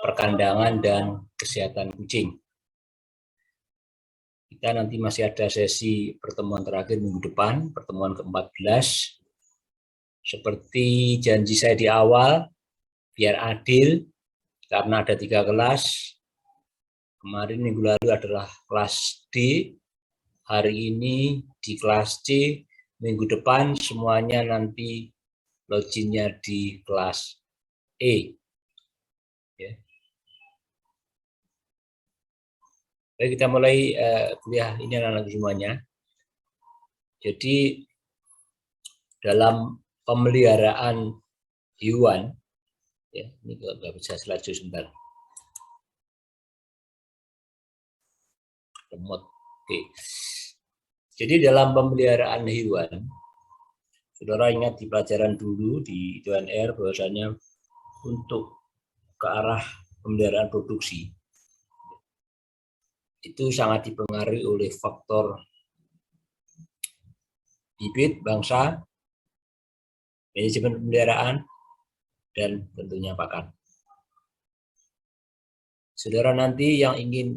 perkandangan dan kesehatan kucing. Kita nanti masih ada sesi pertemuan terakhir minggu depan, pertemuan ke-14. Seperti janji saya di awal, biar adil, karena ada 3 kelas. Kemarin minggu lalu adalah kelas D, hari ini di kelas C, minggu depan semuanya nanti loginnya di kelas E. Ya. Baik, kita mulai kuliah ini anak-anak semuanya. Jadi dalam pemeliharaan hewan, ya, ini nggak bisa selaju sebentar. Oke. Jadi dalam pemeliharaan hewan, saudara ingat di pelajaran dulu di UNR bahwasanya untuk ke arah pemeliharaan produksi itu sangat dipengaruhi oleh faktor bibit, bangsa, manajemen pemeliharaan, dan tentunya pakan. Saudara nanti yang ingin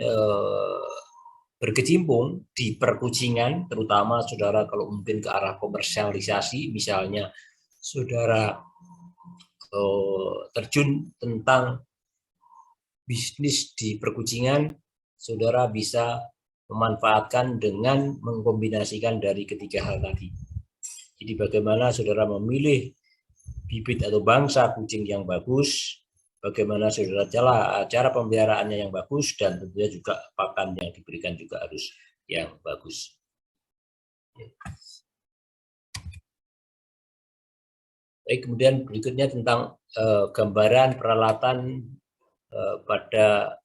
berkecimpung di perkucingan, terutama saudara kalau mungkin ke arah komersialisasi, misalnya saudara terjun tentang bisnis di perkucingan, saudara bisa memanfaatkan dengan mengkombinasikan dari ketiga hal tadi. Jadi bagaimana saudara memilih bibit atau bangsa kucing yang bagus, bagaimana saudara cara pemeliharaannya yang bagus, dan tentunya juga pakan yang diberikan juga harus yang bagus. Baik, kemudian berikutnya tentang gambaran peralatan pada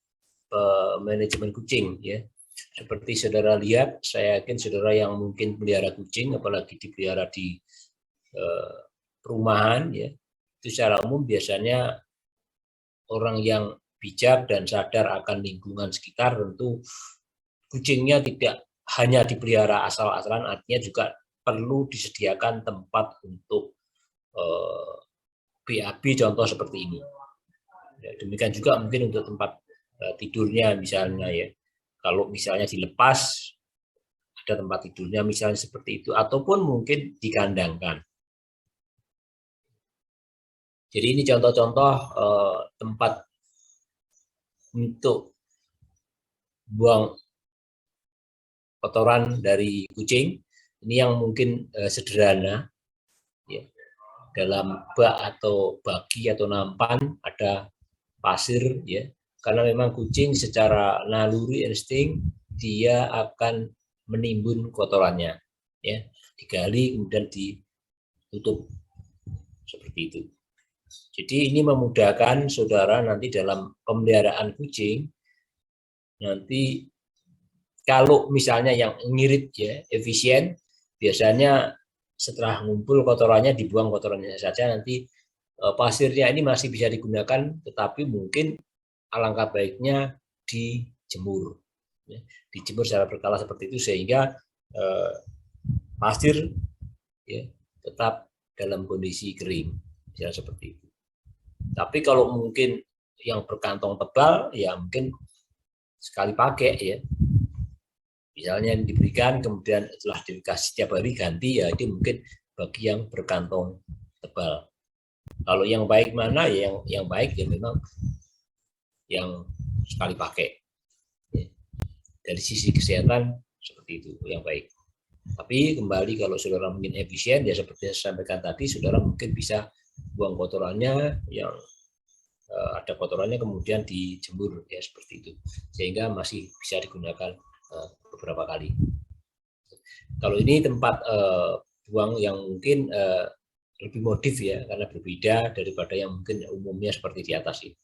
manajemen kucing, ya. Seperti saudara lihat, saya yakin saudara yang mungkin pelihara kucing, apalagi dipelihara di perumahan, ya, itu secara umum biasanya orang yang bijak dan sadar akan lingkungan sekitar, tentu kucingnya tidak hanya dipelihara asal-asalan, artinya juga perlu disediakan tempat untuk BAB contoh seperti ini. Ya, demikian juga mungkin untuk tempat tidurnya misalnya, ya. Kalau misalnya dilepas, ada tempat tidurnya misalnya seperti itu, ataupun mungkin dikandangkan. Jadi ini contoh-contoh tempat untuk buang kotoran dari kucing. Ini yang mungkin sederhana, ya. Dalam bak atau bagi atau nampan ada pasir, ya. Karena memang kucing secara naluri insting dia akan menimbun kotorannya, ya, digali kemudian ditutup seperti itu. Jadi ini memudahkan saudara nanti dalam pemeliharaan kucing. Nanti kalau misalnya yang ngirit, ya, efisien, biasanya setelah ngumpul kotorannya dibuang kotorannya saja, nanti pasirnya ini masih bisa digunakan, tetapi mungkin alangkah baiknya dijemur, ya. Dijemur secara berkala seperti itu sehingga pasir, ya, tetap dalam kondisi kering, misalnya seperti itu. Tapi kalau mungkin yang berkantong tebal, ya mungkin sekali pakai, ya. Misalnya yang diberikan kemudian setelah dikasih setiap hari ganti, ya itu mungkin bagi yang berkantong tebal. Kalau yang baik mana, ya yang baik ya memang yang sekali pakai, ya. Dari sisi kesehatan seperti itu yang baik. Tapi kembali kalau saudara mungkin efisien, ya seperti saya sampaikan tadi, saudara mungkin bisa buang kotorannya yang ada kotorannya kemudian dijemur, ya seperti itu, sehingga masih bisa digunakan beberapa kali. Kalau ini tempat buang yang mungkin lebih modif, ya, karena berbeda daripada yang mungkin umumnya seperti di atas ini.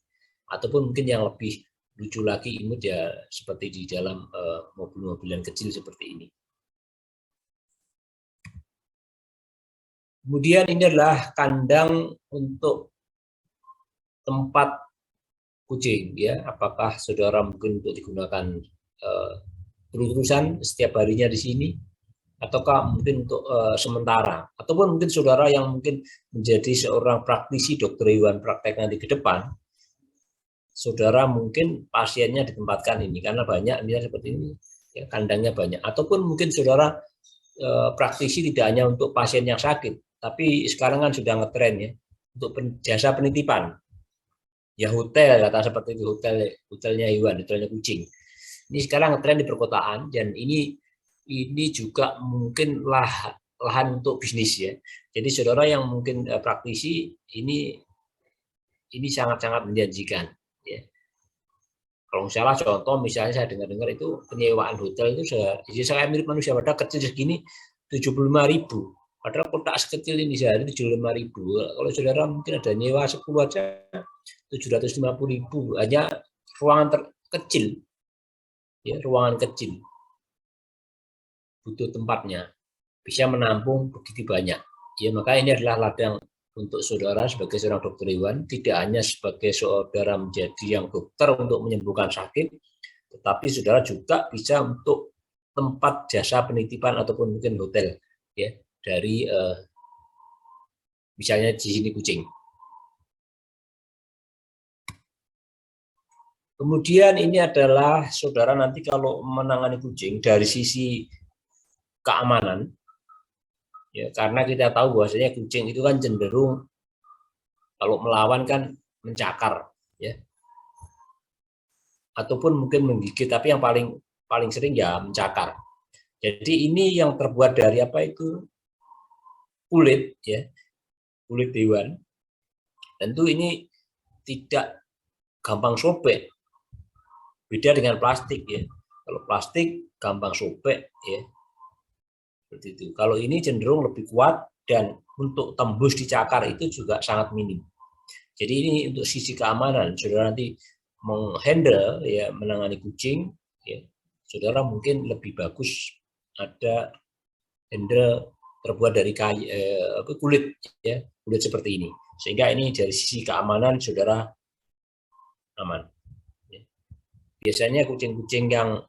Ataupun mungkin yang lebih lucu lagi imut, ya seperti di dalam mobil-mobilan kecil seperti ini. Kemudian ini adalah kandang untuk tempat kucing, ya. Apakah saudara mungkin untuk digunakan terus-terusan setiap harinya di sini, ataukah mungkin untuk sementara, ataupun mungkin saudara yang mungkin menjadi seorang praktisi dokter hewan praktek nanti ke depan, saudara mungkin pasiennya ditempatkan ini karena banyak misalnya seperti ini, ya, kandangnya banyak, ataupun mungkin saudara praktisi tidak hanya untuk pasien yang sakit, tapi sekarang kan sudah ngetren ya untuk jasa penitipan, ya hotel kata seperti itu, hotelnya hewan, hotelnya kucing. Ini sekarang ngetren di perkotaan dan ini juga mungkin lahan untuk bisnis ya. Jadi saudara yang mungkin praktisi ini sangat-sangat menjanjikan ya. Kalau misalnya contoh misalnya saya dengar-dengar itu penyewaan hotel itu saya mirip manusia, padahal kecil segini 75.000. Padahal kotak sekecil ini sehari 75.000. Kalau saudara mungkin ada nyewa 10 aja 750.000, hanya ruangan terkecil. Ya, ruangan kecil. Butuh tempatnya. Bisa menampung begitu banyak. Ya, maka ini adalah ladang untuk saudara sebagai seorang dokter hewan, tidak hanya sebagai saudara menjadi yang dokter untuk menyembuhkan sakit, tetapi saudara juga bisa untuk tempat jasa penitipan ataupun mungkin hotel ya dari misalnya di sini kucing. Kemudian ini adalah saudara nanti kalau menangani kucing dari sisi keamanan, ya, karena kita tahu bahwasanya kucing itu kan cenderung kalau melawan kan mencakar, ya, ataupun mungkin menggigit, tapi yang paling sering ya mencakar. Jadi ini yang terbuat dari apa itu kulit, ya, kulit hewan. Tentu ini tidak gampang sobek. Beda dengan plastik ya. Kalau plastik gampang sobek ya. Seperti itu. Kalau ini cenderung lebih kuat dan untuk tembus di cakar itu juga sangat minim. Jadi ini untuk sisi keamanan, saudara nanti menghandle ya menangani kucing ya. Saudara mungkin lebih bagus ada handle terbuat dari kulit ya, kulit seperti ini. Sehingga ini dari sisi keamanan saudara aman. Biasanya kucing-kucing yang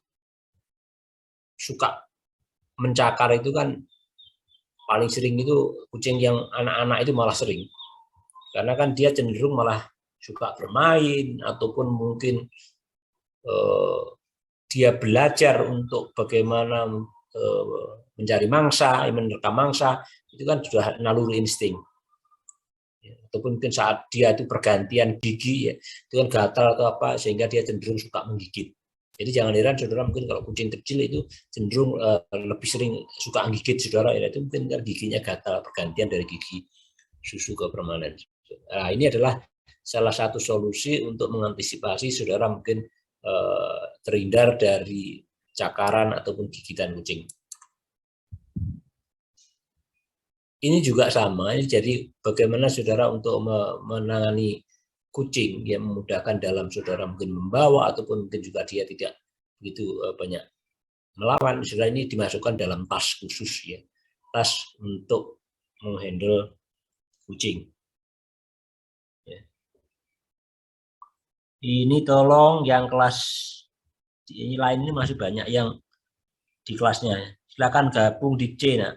suka mencakar itu kan paling sering itu kucing yang anak-anak itu malah sering. Karena kan dia cenderung malah suka bermain ataupun mungkin dia belajar untuk bagaimana mencari mangsa, menerkam mangsa, itu kan sudah naluri insting. Ataupun mungkin saat dia itu pergantian gigi ya, itu kan gatal atau apa sehingga dia cenderung suka menggigit. Jadi jangan heran saudara mungkin kalau kucing kecil itu cenderung lebih sering suka menggigit saudara ya, itu mungkin kan giginya gatal pergantian dari gigi susu ke permanen. Nah, ini adalah salah satu solusi untuk mengantisipasi saudara mungkin terhindar dari cakaran ataupun gigitan kucing. Ini juga sama, jadi bagaimana saudara untuk menangani kucing yang memudahkan dalam saudara mungkin membawa ataupun mungkin juga dia tidak begitu banyak melawan, saudara ini dimasukkan dalam tas khusus ya, tas untuk menghandle kucing. Ya. Ini tolong yang kelas ini lain ini masih banyak yang di kelasnya, silakan gabung di C. Nah.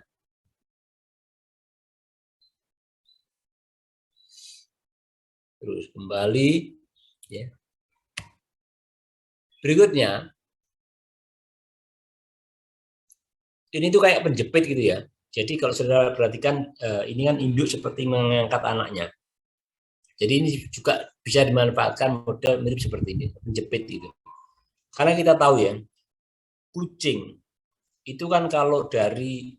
Terus kembali ya. Berikutnya ini tuh kayak penjepit gitu ya. Jadi kalau saudara perhatikan ini kan induk seperti mengangkat anaknya. Jadi ini juga bisa dimanfaatkan model mirip seperti ini, penjepit itu. Karena kita tahu ya, kucing itu kan kalau dari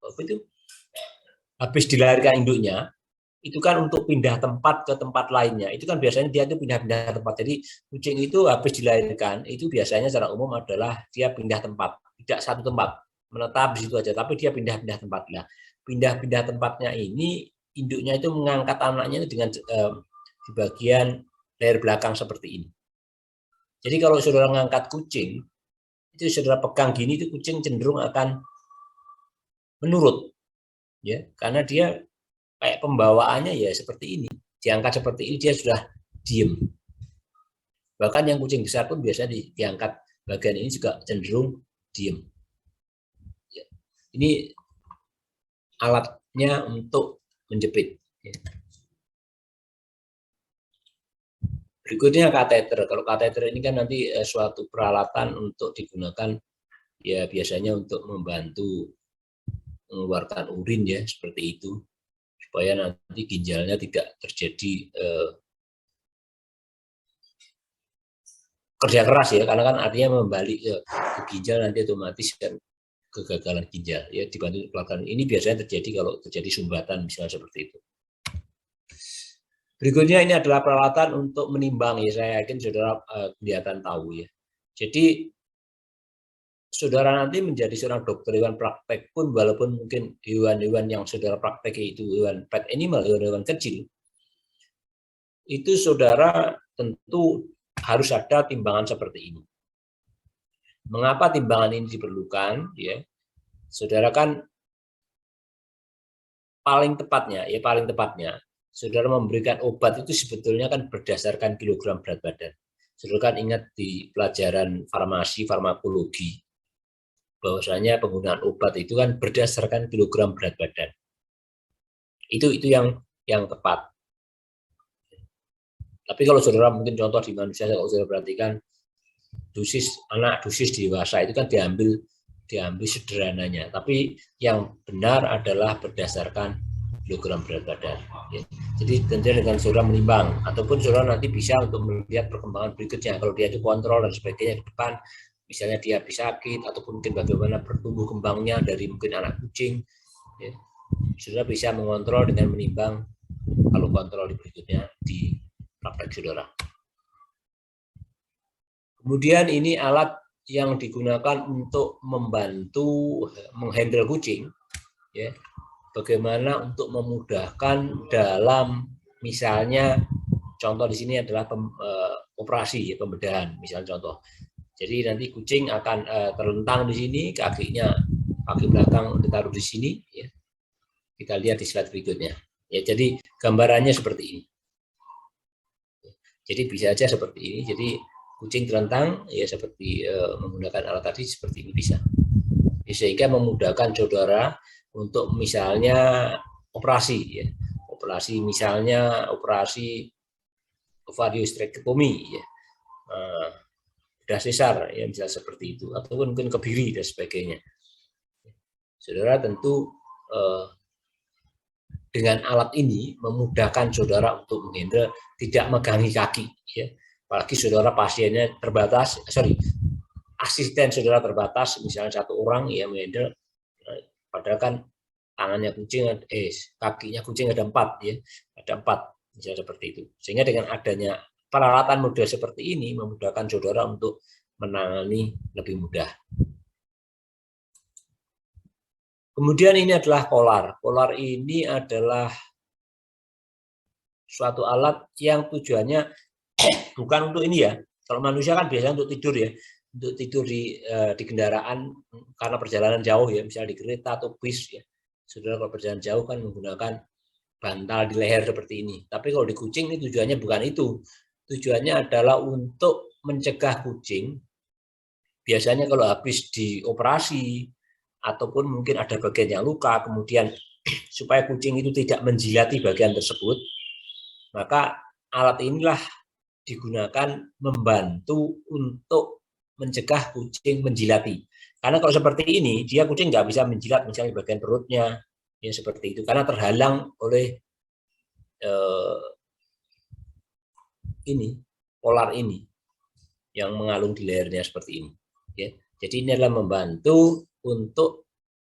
apa itu habis dilahirkan induknya, itu kan untuk pindah tempat ke tempat lainnya. Itu kan biasanya dia itu pindah-pindah tempat. Jadi kucing itu habis dilahirkan, itu biasanya secara umum adalah dia pindah tempat. Tidak satu tempat, menetap di situ aja, tapi dia pindah-pindah tempat. Nah, pindah-pindah tempatnya ini, induknya itu mengangkat anaknya dengan di bagian leher belakang seperti ini. Jadi kalau saudara mengangkat kucing, itu saudara pegang gini, itu kucing cenderung akan menurut. Ya, karena dia kayak pembawaannya ya seperti ini, diangkat seperti ini dia sudah diem. Bahkan yang kucing besar pun biasanya diangkat bagian ini juga cenderung diem. Ya. Ini alatnya untuk menjepit. Ya. Berikutnya kateter. Kalau kateter ini kan nanti suatu peralatan untuk digunakan ya biasanya untuk membantu mengeluarkan urin ya seperti itu supaya nanti ginjalnya tidak terjadi kerja keras ya karena kan artinya membalik ke ginjal nanti otomatis kan kegagalan ginjal ya dibantu keluarkan ini biasanya terjadi kalau terjadi sumbatan misalnya seperti itu. Berikutnya ini adalah peralatan untuk menimbang ya saya yakin saudara kelihatan tahu ya. Jadi saudara nanti menjadi seorang dokter hewan praktek pun walaupun mungkin hewan-hewan yang saudara praktek itu hewan pet animal, hewan-hewan kecil, itu saudara tentu harus ada timbangan seperti ini. Mengapa timbangan ini diperlukan? Ya, saudara kan paling tepatnya, saudara memberikan obat itu sebetulnya kan berdasarkan kilogram berat badan. Saudara kan ingat di pelajaran farmasi, farmakologi, bahwasanya penggunaan obat itu kan berdasarkan kilogram berat badan. Itu yang tepat. Tapi kalau saudara mungkin contoh di manusia, kalau saudara perhatikan dosis anak, dosis dewasa itu kan diambil sederhananya. Tapi yang benar adalah berdasarkan kilogram berat badan. Ya. Jadi tentunya dengan saudara menimbang, ataupun saudara nanti bisa untuk melihat perkembangan berikutnya. Kalau dia itu kontrol dan sebagainya ke depan, misalnya dia bisa sakit, ataupun mungkin bagaimana bertumbuh kembangnya dari mungkin anak kucing, ya. Saudara bisa mengontrol dengan menimbang kalau kontrol berikutnya di praktek saudara. Kemudian ini alat yang digunakan untuk membantu menghandle kucing, ya. Bagaimana untuk memudahkan dalam misalnya contoh di sini adalah operasi ya, pembedahan misalnya contoh. Jadi nanti kucing akan terlentang di sini, kaki belakang ditaruh di sini ya. Kita lihat di slide berikutnya. Ya, jadi gambarannya seperti ini. Jadi bisa aja seperti ini. Jadi kucing terlentang ya seperti menggunakan alat tadi seperti ini bisa. Sehingga memudahkan saudara untuk misalnya operasi ya. Operasi misalnya operasi ovariosterektomi ya. Bedah sesar ya misalnya seperti itu ataupun mungkin kebiri dan sebagainya. Saudara tentu dengan alat ini memudahkan saudara untuk menghandle tidak megangi kaki ya. Apalagi saudara pasiennya terbatas, asisten saudara terbatas, misalnya satu orang ya menghandle, padahal kan tangannya kucing, kakinya kucing ada 4 ya, ada 4 misalnya seperti itu. Sehingga dengan adanya peralatan model seperti ini memudahkan saudara untuk menangani lebih mudah. Kemudian ini adalah kolar. Kolar ini adalah suatu alat yang tujuannya bukan untuk ini ya. Kalau manusia kan biasanya untuk tidur ya, untuk tidur di kendaraan karena perjalanan jauh ya, misalnya di kereta atau bis ya. Saudara kalau perjalanan jauh kan menggunakan bantal di leher seperti ini. Tapi kalau di kucing ini tujuannya bukan itu. Tujuannya adalah untuk mencegah kucing. Biasanya kalau habis dioperasi ataupun mungkin ada bagian yang luka, kemudian supaya kucing itu tidak menjilati bagian tersebut, maka alat inilah digunakan membantu untuk mencegah kucing menjilati. Karena kalau seperti ini, dia kucing nggak bisa menjilat misalnya bagian perutnya, ya seperti itu, karena terhalang oleh ini, polar ini yang mengalung di lehernya seperti ini. Ya. Jadi ini adalah membantu untuk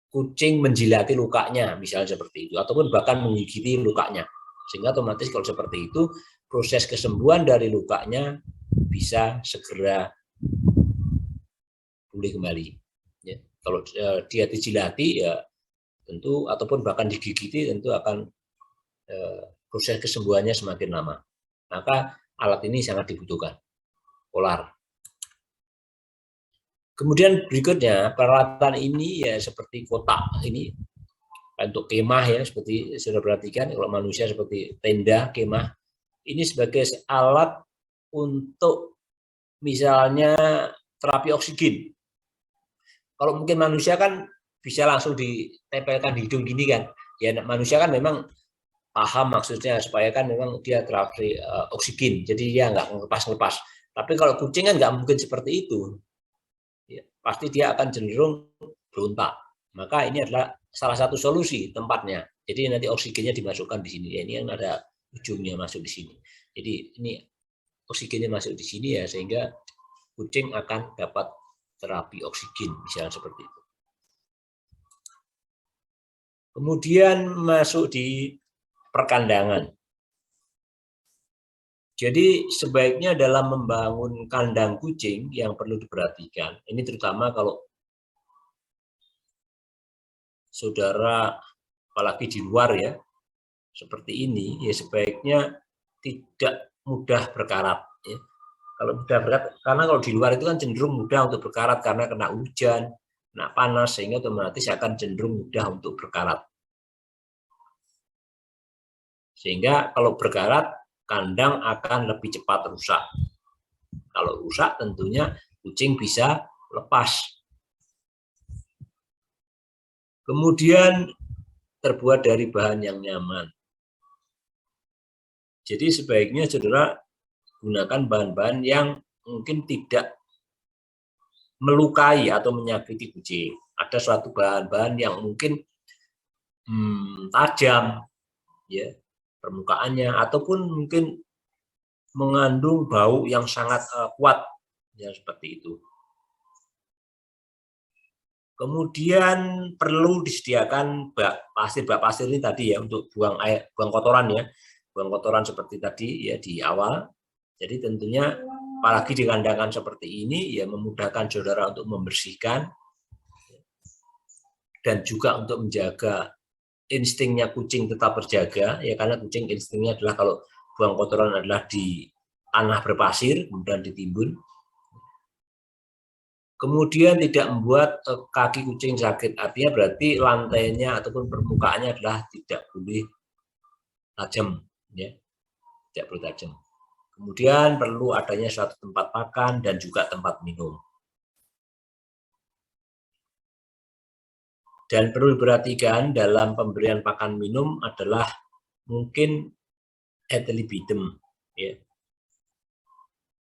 kucing menjilati lukanya, misalnya seperti itu, ataupun bahkan menggigiti lukanya. Sehingga otomatis kalau seperti itu, proses kesembuhan dari lukanya bisa segera pulih kembali. Ya. Kalau dia dijilati, ya tentu, ataupun bahkan digigiti, tentu akan proses kesembuhannya semakin lama. Maka alat ini sangat dibutuhkan, polar. Kemudian berikutnya peralatan ini ya seperti kotak ini untuk kemah ya, seperti sudah perhatikan kalau manusia seperti tenda kemah ini sebagai alat untuk misalnya terapi oksigen. Kalau mungkin manusia kan bisa langsung ditempelkan di hidung gini kan. Ya manusia kan memang paham maksudnya supaya kan memang dia terapi oksigen, jadi dia nggak ngelepas-ngelepas. Tapi kalau kucing kan nggak mungkin seperti itu. Ya, pasti dia akan cenderung berontak. Maka ini adalah salah satu solusi tempatnya. Jadi nanti oksigennya dimasukkan di sini. Ya, ini yang ada ujungnya masuk di sini. Jadi ini oksigennya masuk di sini ya sehingga kucing akan dapat terapi oksigen misalnya seperti itu. Kemudian masuk di perkandangan. Jadi sebaiknya dalam membangun kandang kucing yang perlu diperhatikan, ini terutama kalau saudara apalagi di luar ya, seperti ini, ya sebaiknya tidak mudah berkarat. Ya. Kalau mudah berkarat, karena kalau di luar itu kan cenderung mudah untuk berkarat karena kena hujan, kena panas, sehingga otomatis akan cenderung mudah untuk berkarat. Sehingga kalau berkarat, kandang akan lebih cepat rusak. Kalau rusak tentunya kucing bisa lepas. Kemudian terbuat dari bahan yang nyaman. Jadi sebaiknya saudara gunakan bahan-bahan yang mungkin tidak melukai atau menyakiti kucing. Ada suatu bahan-bahan yang mungkin tajam, ya permukaannya, ataupun mungkin mengandung bau yang sangat kuat, ya seperti itu. Kemudian perlu disediakan bak pasir ini tadi ya untuk buang air, buang kotoran ya, buang kotoran seperti tadi ya di awal. Jadi tentunya apalagi di kandang seperti ini ya memudahkan saudara untuk membersihkan dan juga untuk menjaga instingnya kucing tetap terjaga ya karena kucing instingnya adalah kalau buang kotoran adalah di tanah berpasir kemudian ditimbun. Kemudian tidak membuat kaki kucing sakit, artinya berarti lantainya ataupun permukaannya adalah tidak boleh tajam, ya, tidak boleh tajam. Kemudian perlu adanya suatu tempat makan dan juga tempat minum. Dan perlu diperhatikan dalam pemberian pakan minum adalah mungkin ad libitum, ya.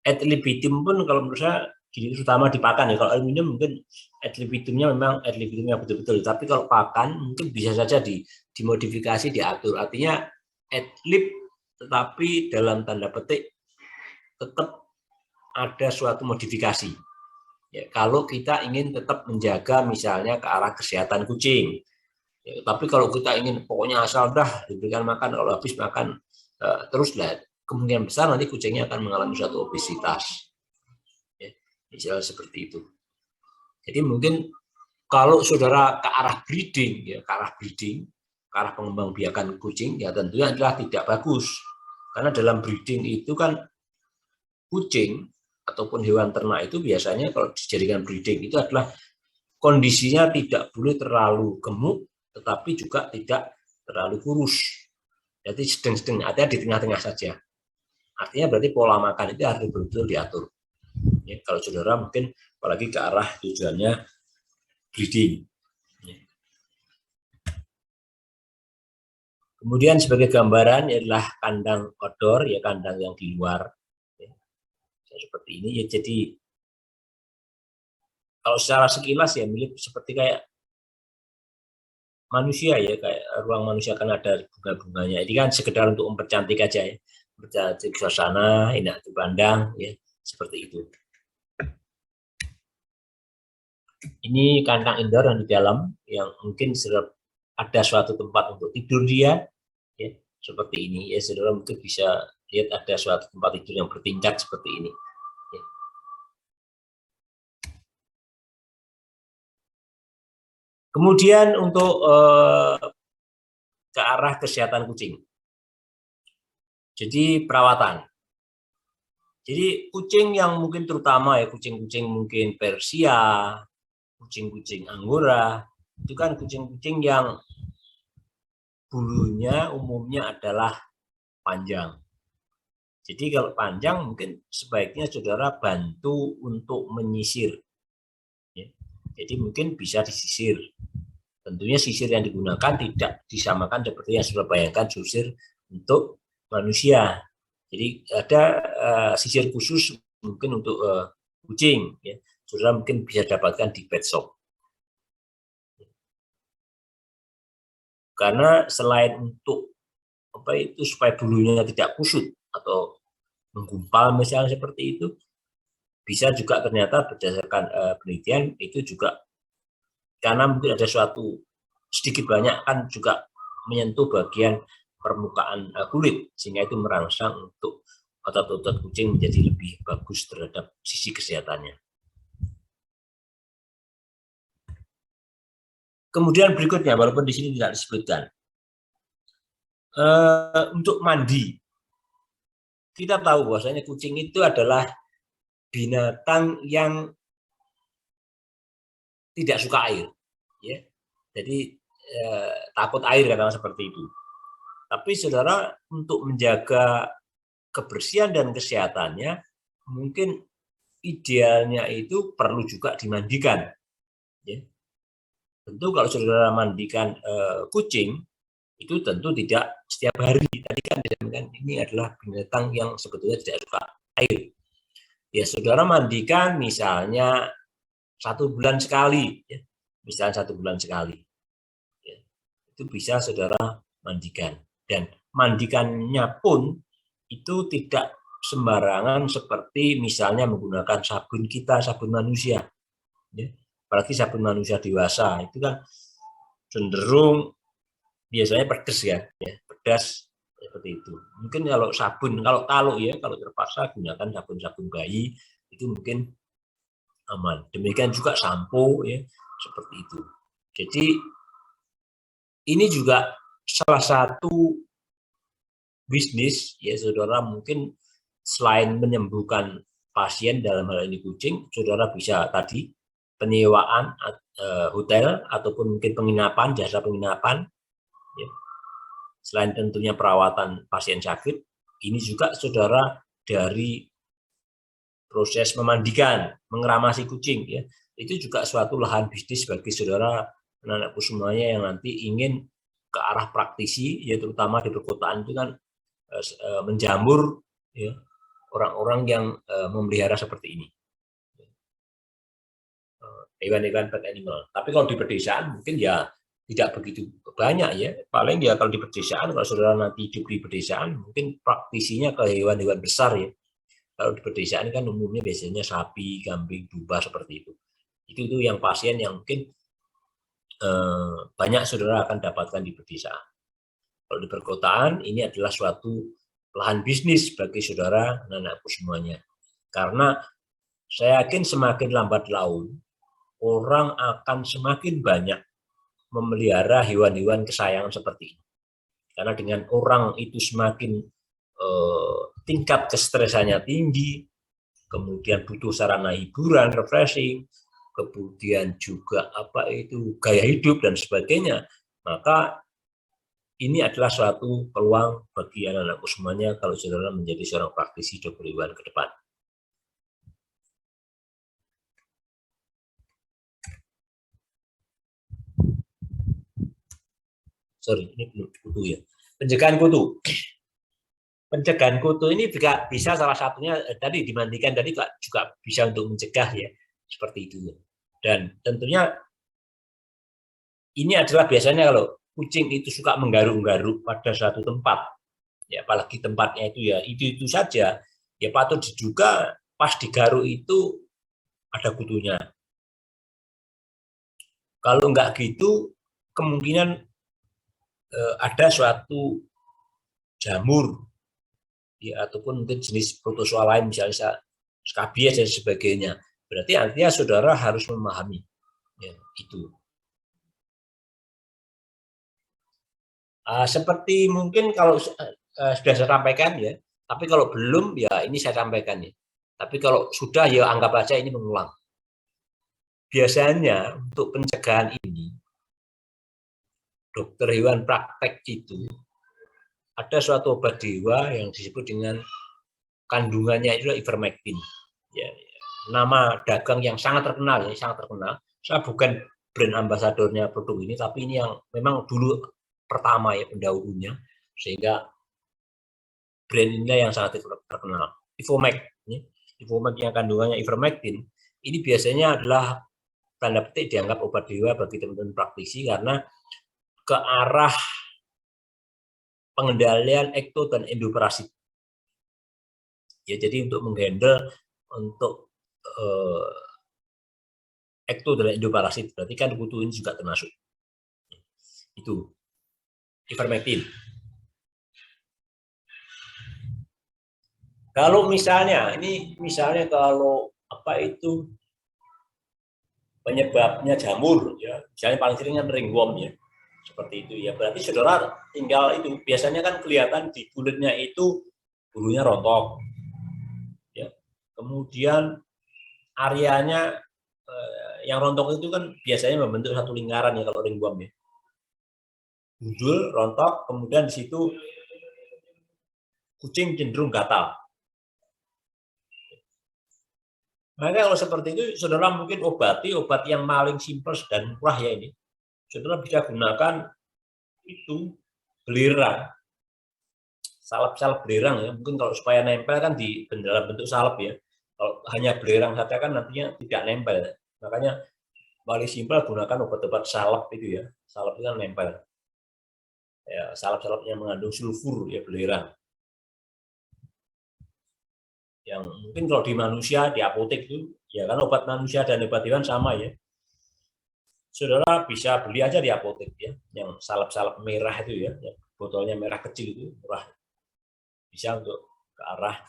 Ad libitum pun kalau menurut saya terutama di pakan ya, kalau aluminium mungkin ad libitumnya memang ad libitumnya betul-betul, tapi kalau pakan mungkin bisa saja dimodifikasi, diatur, artinya ad lib tetapi dalam tanda petik tetap ada suatu modifikasi ya, kalau kita ingin tetap menjaga misalnya ke arah kesehatan kucing ya, tapi kalau kita ingin pokoknya asal dah diberikan makan, kalau habis makan teruslah kemungkinan besar nanti kucingnya akan mengalami suatu obesitas. Misalnya seperti itu. Jadi mungkin kalau saudara ke arah breeding, ya ke arah pengembangbiakan kucing, ya tentunya adalah tidak bagus. Karena dalam breeding itu kan kucing ataupun hewan ternak itu biasanya kalau dijadikan breeding itu adalah kondisinya tidak boleh terlalu gemuk, tetapi juga tidak terlalu kurus. Jadi sedang-sedang, artinya di tengah-tengah saja. Artinya berarti pola makan itu harus betul-betul diatur. Ya, kalau saudara mungkin apalagi ke arah tujuannya breeding. Ya. Kemudian sebagai gambaran adalah kandang outdoor, ya kandang yang di luar. Ya. Seperti ini ya, jadi kalau secara sekilas ya mirip seperti kayak manusia ya, kayak ruang manusia kan ada bunga-bunganya. Ini kan sekedar untuk mempercantik aja ya, mempercantik suasana, enak dipandang ya, seperti itu. Ini kandang indoor yang di dalam yang mungkin ada suatu tempat untuk tidur dia ya, seperti ini ya, saudara mungkin bisa lihat ada suatu tempat tidur yang bertingkat seperti ini ya. Kemudian untuk ke arah kesehatan kucing, jadi perawatan. Jadi kucing yang mungkin terutama ya kucing-kucing mungkin Persia, kucing-kucing Angora, itu kan kucing-kucing yang bulunya umumnya adalah panjang. Jadi kalau panjang mungkin sebaiknya saudara bantu untuk menyisir. Ya. Jadi mungkin bisa disisir. Tentunya sisir yang digunakan tidak disamakan seperti yang sudah bayangkan sisir untuk manusia. Jadi ada sisir khusus mungkin untuk kucing, ya. Saudara mungkin bisa dapatkan di pet shop. Karena selain untuk supaya bulunya tidak kusut atau menggumpal misalnya seperti itu, bisa juga ternyata berdasarkan penelitian itu juga karena mungkin ada suatu sedikit banyak kan juga menyentuh bagian permukaan kulit sehingga itu merangsang untuk otot-otot kucing menjadi lebih bagus terhadap sisi kesehatannya. Kemudian berikutnya, walaupun di sini tidak disebutkan, untuk mandi, kita tahu bahwasanya kucing itu adalah binatang yang tidak suka air, ya. Jadi takut air katakan seperti itu. Tapi saudara untuk menjaga kebersihan dan kesehatannya, mungkin idealnya itu perlu juga dimandikan. Ya. Tentu kalau saudara mandikan kucing, itu tentu tidak setiap hari. Tadi kan ini adalah binatang yang sebetulnya tidak suka air. Ya saudara mandikan misalnya 1 bulan sekali, ya. Misalnya 1 bulan sekali. Ya. Itu bisa saudara mandikan. Dan mandikannya pun itu tidak sembarangan seperti misalnya menggunakan sabun kita, sabun manusia. Ya. Apalagi sabun manusia dewasa, itu kan cenderung biasanya pedas ya, pedas seperti itu. Mungkin kalau sabun, kalau ya, kalau terpaksa gunakan sabun-sabun bayi, itu mungkin aman. Demikian juga sampo ya, seperti itu. Jadi ini juga salah satu bisnis ya saudara, mungkin selain menyembuhkan pasien dalam hal ini kucing, saudara bisa tadi penyewaan hotel ataupun mungkin penginapan, jasa penginapan ya. Selain tentunya perawatan pasien sakit, ini juga saudara dari proses memandikan, mengeramasi kucing ya. Itu juga suatu lahan bisnis bagi saudara anak-anakku semuanya yang nanti ingin ke arah praktisi ya, terutama di perkotaan itu kan menjamur ya orang-orang yang memelihara seperti ini. Hewan-hewan pet animal. Tapi kalau di pedesaan mungkin ya tidak begitu banyak ya. Paling ya kalau di pedesaan, kalau saudara nanti hidup di pedesaan, mungkin praktisinya ke hewan-hewan besar ya. Kalau di pedesaan kan umumnya biasanya sapi, kambing, domba seperti itu. Itu yang pasien yang mungkin banyak saudara akan dapatkan di pedesaan. Kalau di perkotaan ini adalah suatu lahan bisnis bagi saudara dan anakku semuanya. Karena saya yakin semakin lambat laun, orang akan semakin banyak memelihara hewan-hewan kesayangan seperti ini. Karena dengan orang itu semakin tingkat kestresannya tinggi, kemudian butuh sarana hiburan, refreshing, kemudian juga gaya hidup dan sebagainya, maka ini adalah suatu peluang bagi anak-anakku semuanya kalau saudara menjadi seorang praktisi dokter hewan ke depan. Sorry, ini belum kutu ya. Pencegahan kutu. Pencegahan kutu ini juga bisa salah satunya tadi dimandikan tadi juga bisa untuk mencegah ya, seperti itu. Dan tentunya ini adalah biasanya kalau kucing itu suka menggaruk-garuk pada suatu tempat, ya apalagi tempatnya itu ya itu saja, ya patut diduga pas digaruk itu ada kutunya. Kalau enggak gitu, kemungkinan ada suatu jamur, ya ataupun mungkin jenis protozoa lain misalnya skabies dan sebagainya. Berarti artinya saudara harus memahami ya, itu. Seperti mungkin kalau sudah saya sampaikan ya, tapi kalau belum ya ini saya sampaikan ya. Tapi kalau sudah ya anggap aja ini mengulang. Biasanya untuk pencegahan ini, dokter hewan praktek itu ada suatu obat dewa yang disebut dengan kandungannya itu ivermectin. Ya, nama dagang yang sangat terkenal ya, sangat terkenal. Saya bukan brand ambasadornya produk ini, tapi ini yang memang dulu pertama ya, pendahulunya, sehingga brand ini yang sangat terkenal. Ivermectin, Ivermectin yang kandungannya ivermectin, ini biasanya adalah tanda petik dianggap obat dewa bagi teman-teman praktisi karena ke arah pengendalian ekto dan endoparasit. Ya, jadi untuk menghandle untuk ekto dan endoparasit, berarti kan kutu ini juga termasuk. Itu ivermectin. Kalau misalnya kalau apa itu penyebabnya jamur ya, misalnya paling sering kan ringworm ya, seperti itu ya, berarti saudara tinggal itu, biasanya kan kelihatan di kulitnya itu bulunya rontok ya, kemudian areanya yang rontok itu kan biasanya membentuk satu lingkaran ya kalau ringworm ya, gundul rontok, kemudian di situ kucing cenderung gatal. Maka kalau seperti itu, saudara mungkin obat yang paling simpel dan murah ya ini. Saudara bisa gunakan itu belerang, salep belerang ya. Mungkin kalau supaya nempel kan di dalam bentuk salep ya. Kalau hanya belerang saja kan nantinya tidak nempel. Makanya paling simpel gunakan obat-obat salep itu ya. Salep itu kan nempel. Ya, salep-salep yang mengandung sulfur ya, belerang. Yang mungkin kalau di manusia di apotek itu ya kan obat manusia dan obat hewan sama ya, saudara bisa beli aja di apotek ya, yang salep-salep merah itu ya, yang botolnya merah kecil itu murah, bisa untuk ke arah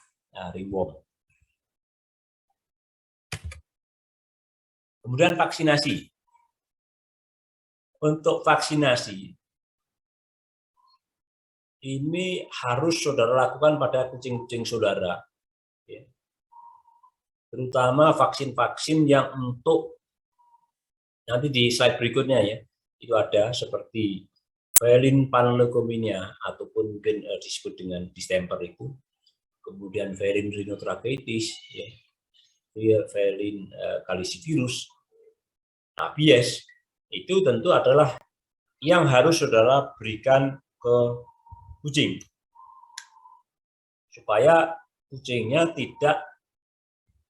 ringworm. Kemudian vaksinasi. Untuk vaksinasi ini harus saudara lakukan pada kucing-kucing saudara ya. Terutama vaksin-vaksin yang untuk nanti di slide berikutnya ya, itu ada seperti velin panleucomia ataupun mungkin disebut dengan distemper itu, kemudian velin rhinotracheitis ya, velin calicivirus, rabies, itu tentu adalah yang harus saudara berikan ke kucing supaya kucingnya tidak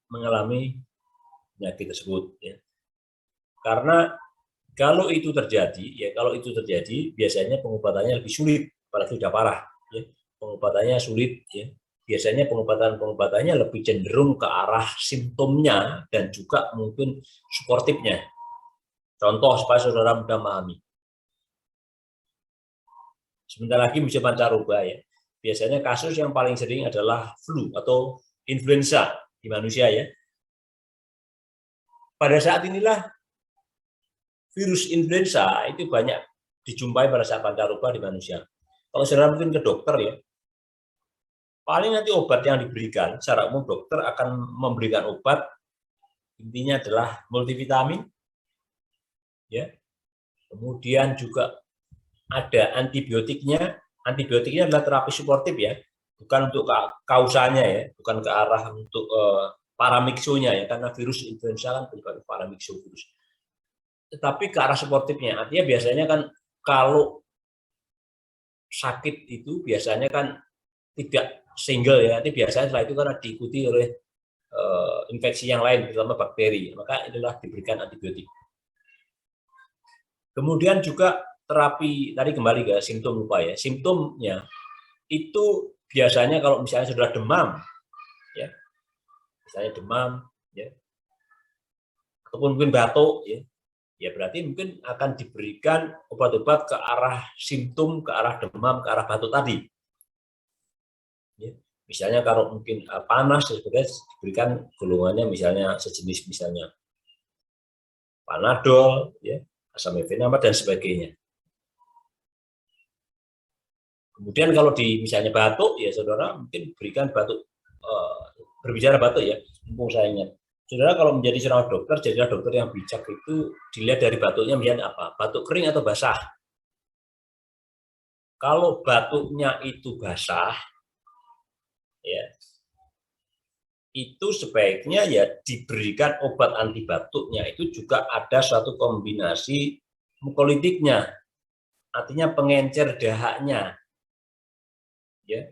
mengalami penyakit tersebut ya. Karena kalau itu terjadi biasanya pengobatannya lebih sulit, apalagi sudah parah ya. Pengobatannya sulit ya. Biasanya pengobatannya lebih cenderung ke arah simptomnya dan juga mungkin suportifnya. Contoh supaya saudara mudah memahami. Sebentar lagi musim pancaroba ya. Biasanya kasus yang paling sering adalah flu atau influenza di manusia ya. Pada saat inilah virus influenza itu banyak dijumpai pada saat pancaroba di manusia. Kalau saudara mungkin ke dokter ya, paling nanti obat yang diberikan, secara umum dokter akan memberikan obat, intinya adalah multivitamin, ya. Kemudian juga ada antibiotiknya. Antibiotiknya adalah terapi suportif ya, bukan untuk kausanya ya, bukan ke arah untuk paramiksonya ya, karena virus influenza kan bukan paramikso virus. Tetapi ke arah suportifnya, artinya biasanya kan kalau sakit itu biasanya kan tidak single ya, nanti biasanya setelah itu kan diikuti oleh infeksi yang lain, terutama bakteri, maka itulah diberikan antibiotik. Kemudian juga terapi, tadi kembali ke simptom lupa ya, simptomnya itu biasanya kalau misalnya sudah demam, ya, misalnya demam, ya, ataupun mungkin batuk, ya berarti mungkin akan diberikan obat-obat ke arah simptom, ke arah demam, ke arah batuk tadi. Ya. Misalnya kalau mungkin panas, sebenarnya diberikan golongannya misalnya sejenis misalnya Panadol, ya, asam efenamid dan sebagainya. Kemudian kalau di misalnya batuk, ya saudara mungkin berikan batuk, berbicara batuk ya, mumpung saya ingat. Saudara kalau menjadi seorang dokter, jadilah dokter yang bijak itu dilihat dari batuknya misalnya apa, batuk kering atau basah. Kalau batuknya itu basah, ya, itu sebaiknya ya diberikan obat anti batuknya itu juga ada suatu kombinasi mukolitiknya, artinya pengencer dahaknya, ya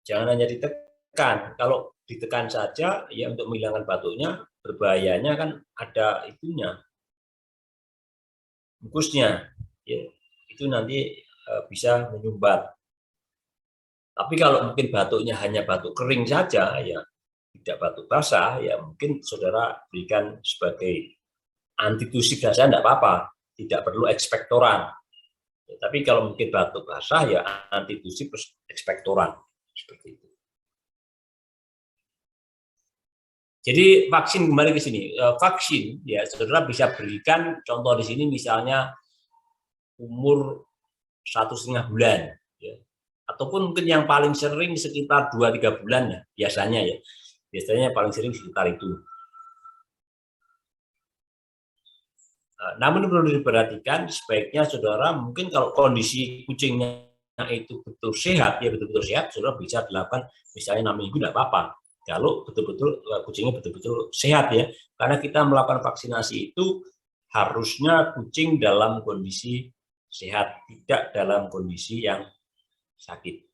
jangan hanya ditekan. Kalau ditekan saja ya untuk menghilangkan batuknya, berbahayanya kan ada itunya, mukusnya, ya itu nanti bisa menyumbat. Tapi kalau mungkin batuknya hanya batuk kering saja, ya tidak batuk basah, ya mungkin saudara berikan sebagai antitusik saja tidak apa-apa, tidak perlu ekspektoran. Ya, tapi kalau mungkin batuk basah, ya antitusik plus ekspektoran seperti itu. Jadi vaksin kembali ke sini, vaksin ya saudara bisa berikan contoh di sini misalnya umur 1,5 bulan, ya. Ataupun mungkin yang paling sering sekitar 2-3 bulan ya biasanya ya. Biasanya paling sering sekitar itu. Namun perlu diperhatikan sebaiknya saudara mungkin kalau kondisi kucingnya itu betul sehat, ya betul-betul sehat, saudara bisa dilakukan misalnya 6 minggu tidak apa-apa. Kalau betul-betul kucingnya betul-betul sehat ya, karena kita melakukan vaksinasi itu harusnya kucing dalam kondisi sehat, tidak dalam kondisi yang sakit.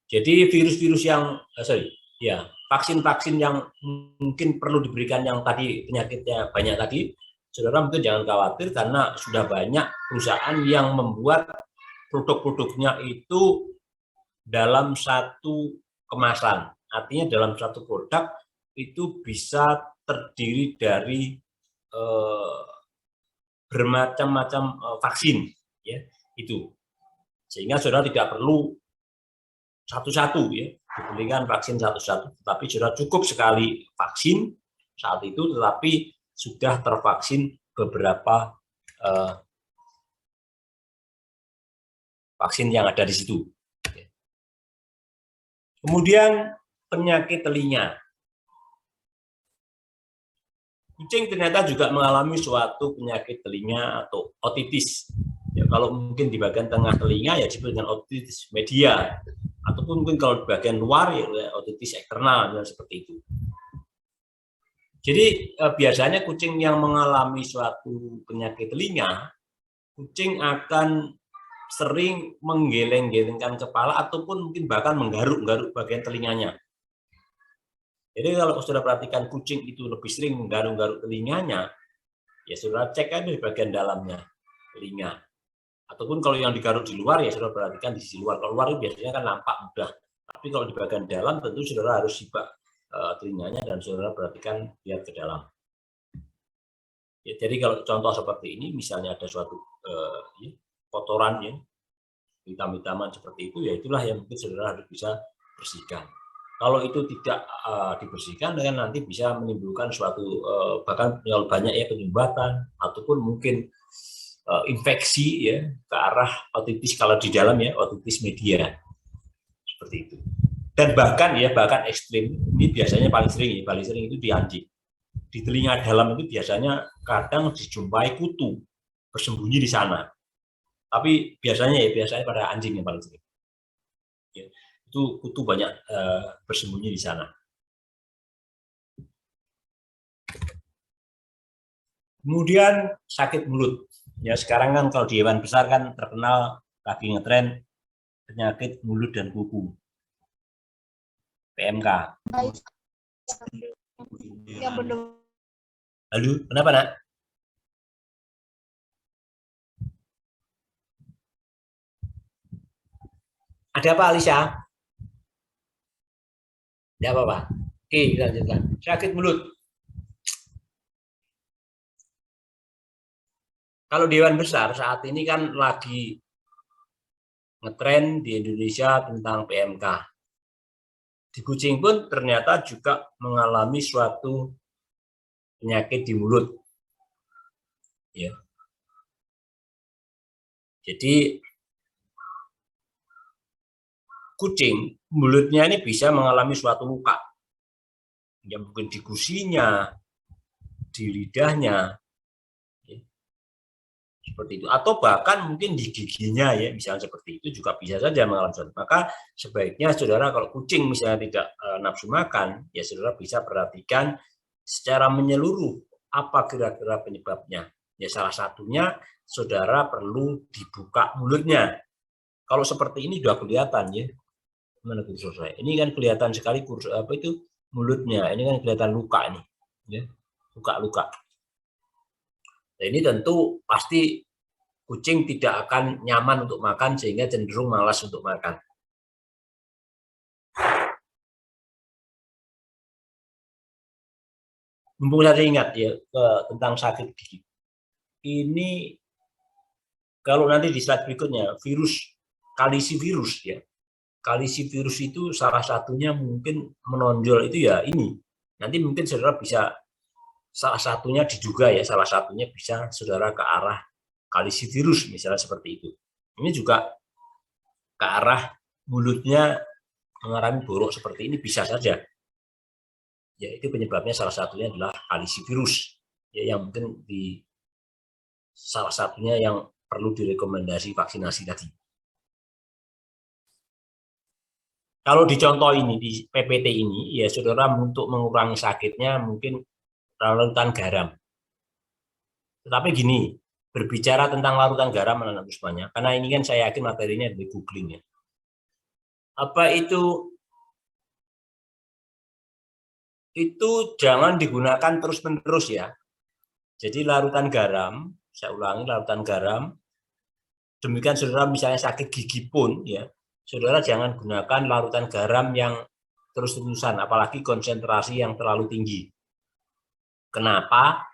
Jadi virus-virus yang vaksin-vaksin yang mungkin perlu diberikan yang tadi penyakitnya banyak tadi, saudara mungkin jangan khawatir karena sudah banyak perusahaan yang membuat produk-produknya itu dalam satu kemasan. Artinya dalam satu produk itu bisa terdiri dari bermacam-macam vaksin, ya itu. Sehingga saudara tidak perlu satu-satu ya diberikan vaksin satu-satu, tetapi sudah cukup sekali vaksin saat itu, tetapi sudah tervaksin beberapa vaksin yang ada di situ. Kemudian penyakit telinga. Kucing ternyata juga mengalami suatu penyakit telinga atau otitis. Ya, kalau mungkin di bagian tengah telinga ya disebut dengan otitis media, ataupun mungkin kalau di bagian luar ya otitis eksternal dan seperti itu. Jadi biasanya kucing yang mengalami suatu penyakit telinga, kucing akan sering menggeleng-gelengkan kepala ataupun mungkin bahkan menggaruk-garuk bagian telinganya. Jadi kalau saudara perhatikan kucing itu lebih sering menggaruk-garuk telinganya, ya saudara cek aja di bagian dalamnya telinga. Ataupun kalau yang digaruk di luar, ya saudara perhatikan di sisi luar. Kalau luar itu biasanya kan nampak mudah. Tapi kalau di bagian dalam tentu saudara harus simak telinganya dan saudara perhatikan lihat ke dalam. Ya, jadi kalau contoh seperti ini, misalnya ada suatu kotoran ya, hitam-hitaman seperti itu, ya itulah yang mungkin saudara harus bisa bersihkan. Kalau itu tidak dibersihkan, dengan nanti bisa menimbulkan suatu bahkan banyak ya penyumbatan ataupun mungkin infeksi ya ke arah otitis kalau di dalam ya otitis media seperti itu. Dan bahkan ekstrim ini biasanya paling sering itu di anjing. Di telinga dalam itu biasanya kadang dijumpai kutu bersembunyi di sana. Tapi biasanya pada anjing yang paling sering. Ya, itu kutu banyak bersembunyi di sana. Kemudian sakit mulut. Ya sekarang kan kalau di hewan besar kan terkenal lagi ngetren penyakit mulut dan kuku. PMK. Yang benar. Halo, kenapa nak? Ada apa Alisa? Tidak apa-apa. Oke, lanjutkan. Sakit mulut. Kalau di hewan besar saat ini kan lagi ngetren di Indonesia tentang PMK. Di kucing pun ternyata juga mengalami suatu penyakit di mulut. Ya. Jadi kucing mulutnya ini bisa mengalami suatu luka. Yang mungkin di gusinya, di lidahnya. Ya. seperti itu, atau bahkan mungkin di giginya ya, misalnya seperti itu juga bisa saja mengalami sesuatu. Maka sebaiknya saudara kalau kucing misalnya tidak nafsu makan, ya saudara bisa perhatikan secara menyeluruh apa kira-kira penyebabnya. Ya salah satunya saudara perlu dibuka mulutnya. Kalau seperti ini sudah kelihatan ya, mana kursor saya. Ini kan kelihatan sekali kursor apa itu mulutnya. Ini kan kelihatan luka nih, ya, luka-luka. Nah, ini tentu pasti kucing tidak akan nyaman untuk makan sehingga cenderung malas untuk makan. Mumpung saya ingat ya tentang sakit gigi. Ini kalau nanti di slide berikutnya virus kalisivirus ya. Kalisivirus itu salah satunya mungkin menonjol itu ya ini. Nanti mungkin saudara bisa salah satunya diduga ya, salah satunya bisa saudara ke arah kalisivirus misalnya seperti itu. Ini juga ke arah mulutnya mengalami borok seperti ini bisa saja. Ya itu penyebabnya salah satunya adalah kalisivirus. Ya yang mungkin di salah satunya yang perlu direkomendasi vaksinasi tadi. Kalau di contoh ini, di PPT ini, ya saudara untuk mengurangi sakitnya mungkin larutan garam. Tetapi gini, berbicara tentang larutan garam, anak-anak semuanya, karena ini kan saya yakin materinya dari googling ya. Apa itu jangan digunakan terus-menerus ya. Jadi larutan garam, saya ulangi larutan garam, demikian saudara misalnya sakit gigi pun ya, saudara jangan gunakan larutan garam yang terus-terusan, apalagi konsentrasi yang terlalu tinggi. Kenapa?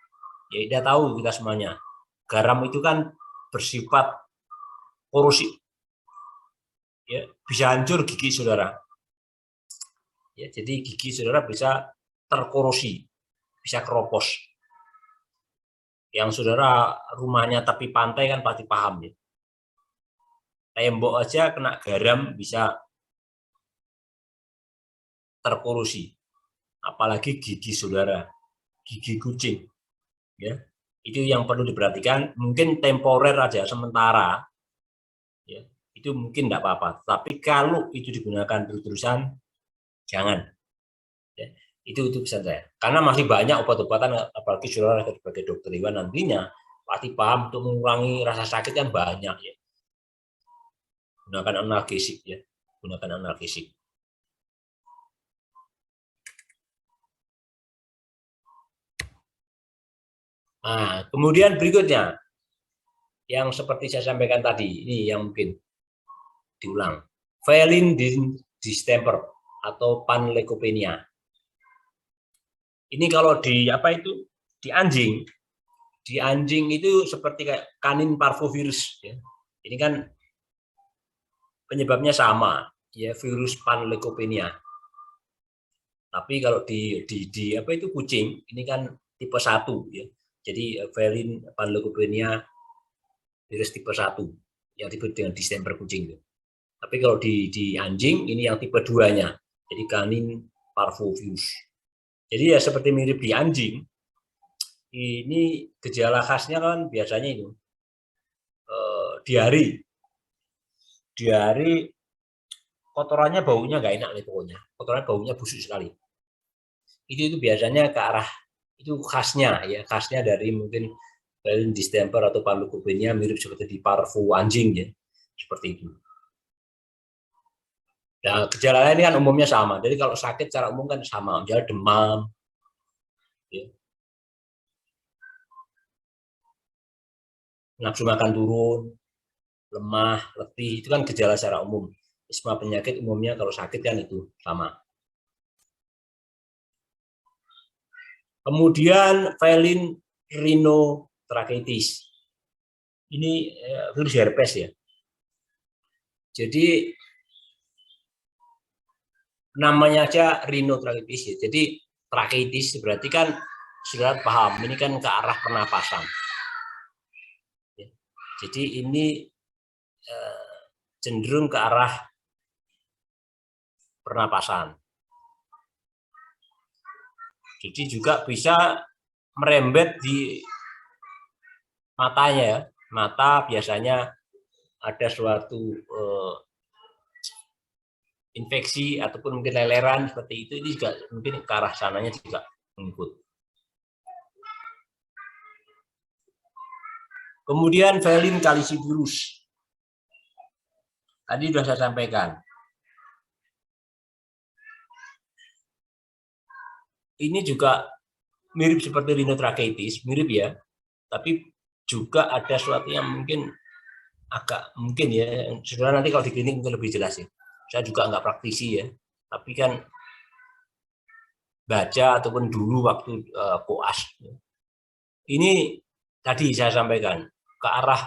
Ya tidak tahu kita semuanya. Garam itu kan bersifat korosif. Ya, bisa hancur gigi saudara. Ya, jadi gigi saudara bisa terkorosi, bisa keropos. Yang saudara rumahnya tepi pantai kan pasti paham ya. Tembok aja kena garam bisa terkorosi. Apalagi gigi saudara, gigi kucing. Ya, itu yang perlu diperhatikan. Mungkin temporer aja sementara. Ya, itu mungkin tidak apa-apa. Tapi kalau itu digunakan terus-terusan, jangan. Ya, itu pesan saya. Karena masih banyak obat-obatan, apalagi saudara sebagai dokter hewan nantinya pasti paham untuk mengurangi rasa sakit yang banyak ya. Gunakan analgesik ya, gunakan analgesik. Nah, kemudian berikutnya yang seperti saya sampaikan tadi, ini yang mungkin diulang. Feline distemper atau panleukopenia. Ini kalau di apa itu di anjing itu seperti kayak kanin parvovirus ya. Ini kan penyebabnya sama ya, virus panleukopenia. Tapi kalau di apa itu kucing ini kan tipe 1 ya. Jadi feline panleukopenia virus tipe 1 yang disebut dengan distemper kucing. Tapi kalau di anjing ini yang tipe 2-nya. Jadi kanin parvovirus. Jadi ya seperti mirip di anjing. Ini gejala khasnya kan biasanya itu diare. Diare kotorannya baunya nggak enak nih pokoknya. Kotorannya baunya busuk sekali. Itu biasanya ke arah itu khasnya ya, khasnya dari mungkin feline distemper atau panleukopenia mirip seperti di parvo anjing ya. Seperti itu. Nah, gejala ini kan umumnya sama. Jadi kalau sakit secara umum kan sama, misalnya demam, ya. Nafsu makan turun, lemah, letih, itu kan gejala secara umum. Semua penyakit umumnya kalau sakit kan itu sama. Kemudian feline rhinotracheatis. Ini virus herpes ya. Jadi namanya aja rhinotracheatis ya. Jadi tracheatis berarti kan sudah paham ini kan ke arah pernapasan. Ya. Jadi ini cenderung ke arah pernapasan. Jadi juga bisa merembet di matanya ya, mata biasanya ada suatu infeksi ataupun mungkin leleran seperti itu, ini juga mungkin ke arah sananya juga mengikut. Kemudian velin calicivirus. Tadi sudah saya sampaikan. Ini juga mirip seperti rhinotracheatis, mirip ya, tapi juga ada sesuatu yang mungkin agak mungkin ya, saudara nanti kalau di klinik mungkin lebih jelas ya. Saya juga nggak praktisi ya, tapi kan baca ataupun dulu waktu koas. Ini tadi saya sampaikan ke arah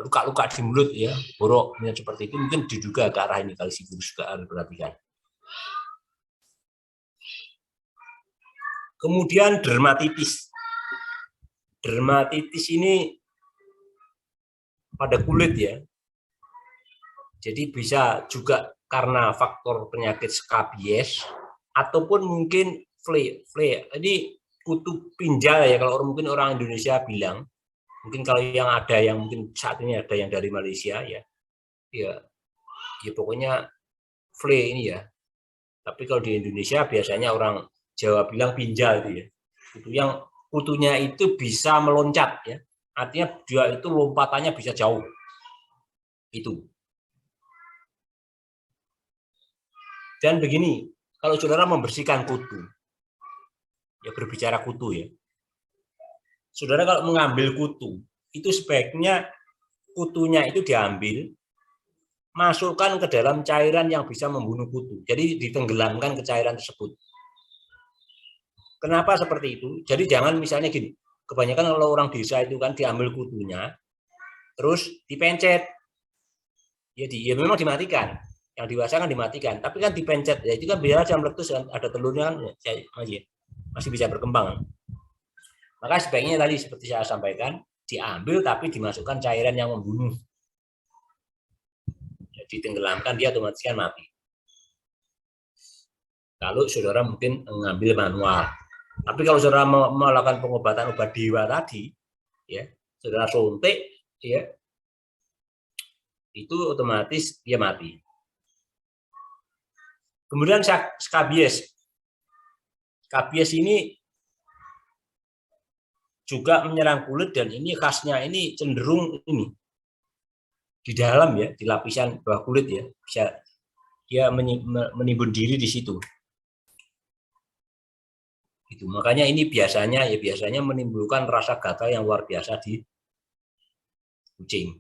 luka-luka di mulut ya, borok seperti itu, mungkin diduga ke arah ini calicivirus juga harus diperhatikan. Kemudian dermatitis. Dermatitis ini pada kulit ya. Jadi bisa juga karena faktor penyakit skabies ataupun mungkin flea. Ini kutu pinjal ya kalau mungkin orang Indonesia bilang. Mungkin kalau yang ada yang mungkin saat ini ada yang dari Malaysia ya. Ya pokoknya flea ini ya. Tapi kalau di Indonesia biasanya orang Jawa bilang pinjal itu ya. Itu yang kutunya itu bisa meloncat ya. Artinya dia itu lompatannya bisa jauh. Itu. Dan begini, kalau saudara membersihkan kutu, ya berbicara kutu ya, saudara kalau mengambil kutu, itu sebaiknya kutunya itu diambil, masukkan ke dalam cairan yang bisa membunuh kutu. Jadi ditenggelamkan ke cairan tersebut. Kenapa seperti itu? Jadi jangan misalnya gini, kebanyakan kalau orang desa itu kan diambil kutunya, terus dipencet, ya memang dimatikan. Yang dewasa kan dimatikan, tapi kan dipencet ya itu kan biar aja meletus kan, ada telurnya kan masih bisa berkembang. Maka sebaiknya tadi seperti saya sampaikan, diambil tapi dimasukkan cairan yang membunuh. Jadi tenggelamkan dia otomatis kan mati. Kalau saudara mungkin mengambil manual. Tapi kalau saudara melakukan pengobatan obat dewa tadi, ya saudara suntik, ya itu otomatis dia mati. Kemudian skabies. Skabies ini juga menyerang kulit dan ini khasnya ini cenderung ini di dalam ya, di lapisan bawah kulit ya, bisa dia menimbun diri di situ. Itu makanya ini biasanya menimbulkan rasa gatal yang luar biasa di kucing.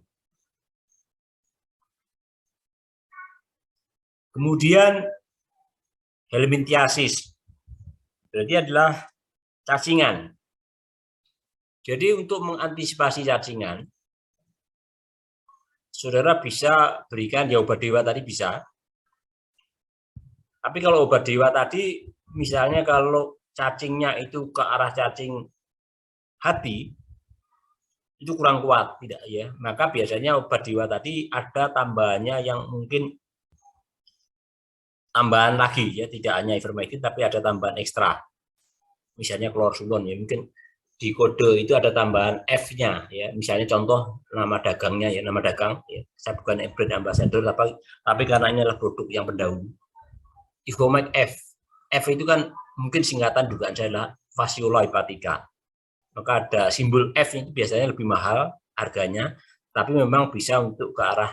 Kemudian helminthiasis. Berarti adalah cacingan. Jadi untuk mengantisipasi cacingan, saudara bisa berikan ya obat dewa tadi bisa. Tapi kalau obat dewa tadi, misalnya kalau cacingnya itu ke arah cacing hati, itu kurang kuat, tidak ya. Maka biasanya obat dewa tadi ada tambahannya yang mungkin tambahan lagi ya, tidak hanya ivermectin tapi ada tambahan ekstra. Misalnya klorsulon ya, mungkin di kode itu ada tambahan F-nya ya. Misalnya contoh nama dagangnya ya, nama dagang ya. Saya bukan brand ambassador tapi karena ini adalah produk yang pendahulu. Ivomax F. F itu kan mungkin singkatan dugaan saya adalah fasciola hepatica. Maka ada simbol F itu biasanya lebih mahal harganya, tapi memang bisa untuk ke arah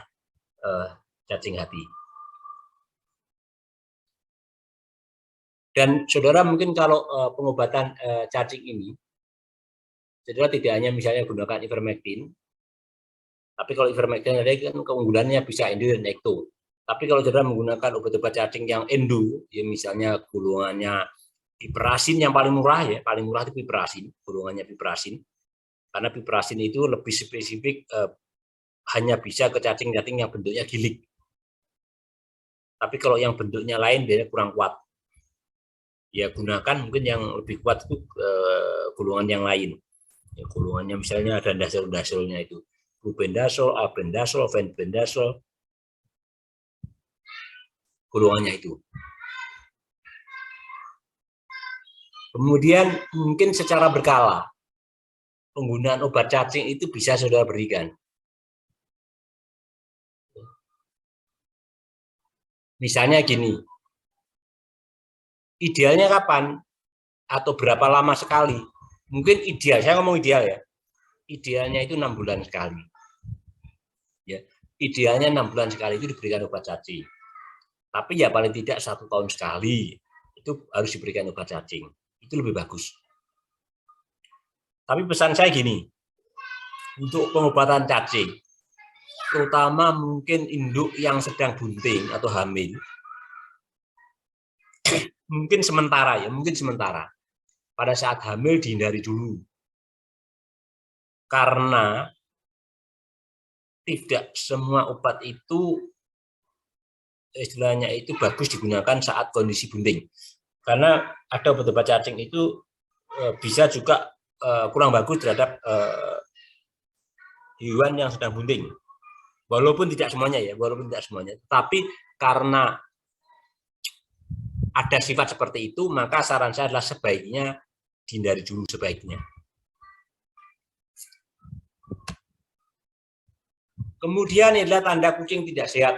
cacing hati. Dan saudara mungkin kalau pengobatan cacing ini, saudara tidak hanya misalnya gunakan ivermectin, tapi kalau ivermectin kan keunggulannya bisa endo dan ekto. Tapi kalau saudara menggunakan obat-obat cacing yang endo, ya misalnya golongannya piperasin yang paling murah ya, paling murah itu piperasin, golongannya piperasin. Karena piperasin itu lebih spesifik, hanya bisa ke cacing-cacing yang bentuknya gilik. Tapi kalau yang bentuknya lain biasanya kurang kuat. Ya gunakan mungkin yang lebih kuat itu golongan yang lain. Ya, golongannya misalnya ada dasar-dasarnya itu. Flubendazol, albendazol, fenbendazol, golongannya itu. Kemudian mungkin secara berkala. penggunaan obat cacing itu bisa saudara berikan. Misalnya gini, idealnya kapan atau berapa lama sekali? Mungkin ideal, saya ngomong ideal ya. Idealnya itu 6 bulan sekali. Ya, idealnya 6 bulan sekali itu diberikan obat cacing. Tapi ya paling tidak 1 tahun sekali itu harus diberikan obat cacing. Itu lebih bagus. Tapi pesan saya gini, untuk pengobatan cacing, terutama mungkin induk yang sedang bunting atau hamil, mungkin sementara ya, mungkin sementara. Pada saat hamil dihindari dulu. Karena tidak semua obat itu istilahnya itu bagus digunakan saat kondisi bunting. Karena ada obat-obat cacing itu bisa juga kurang bagus terhadap hewan yang sedang bunting. Walaupun tidak semuanya ya, walaupun tidak semuanya. Tapi karena ada sifat seperti itu, maka saran saya adalah sebaiknya dihindari dulu sebaiknya. Kemudian adalah tanda kucing tidak sehat.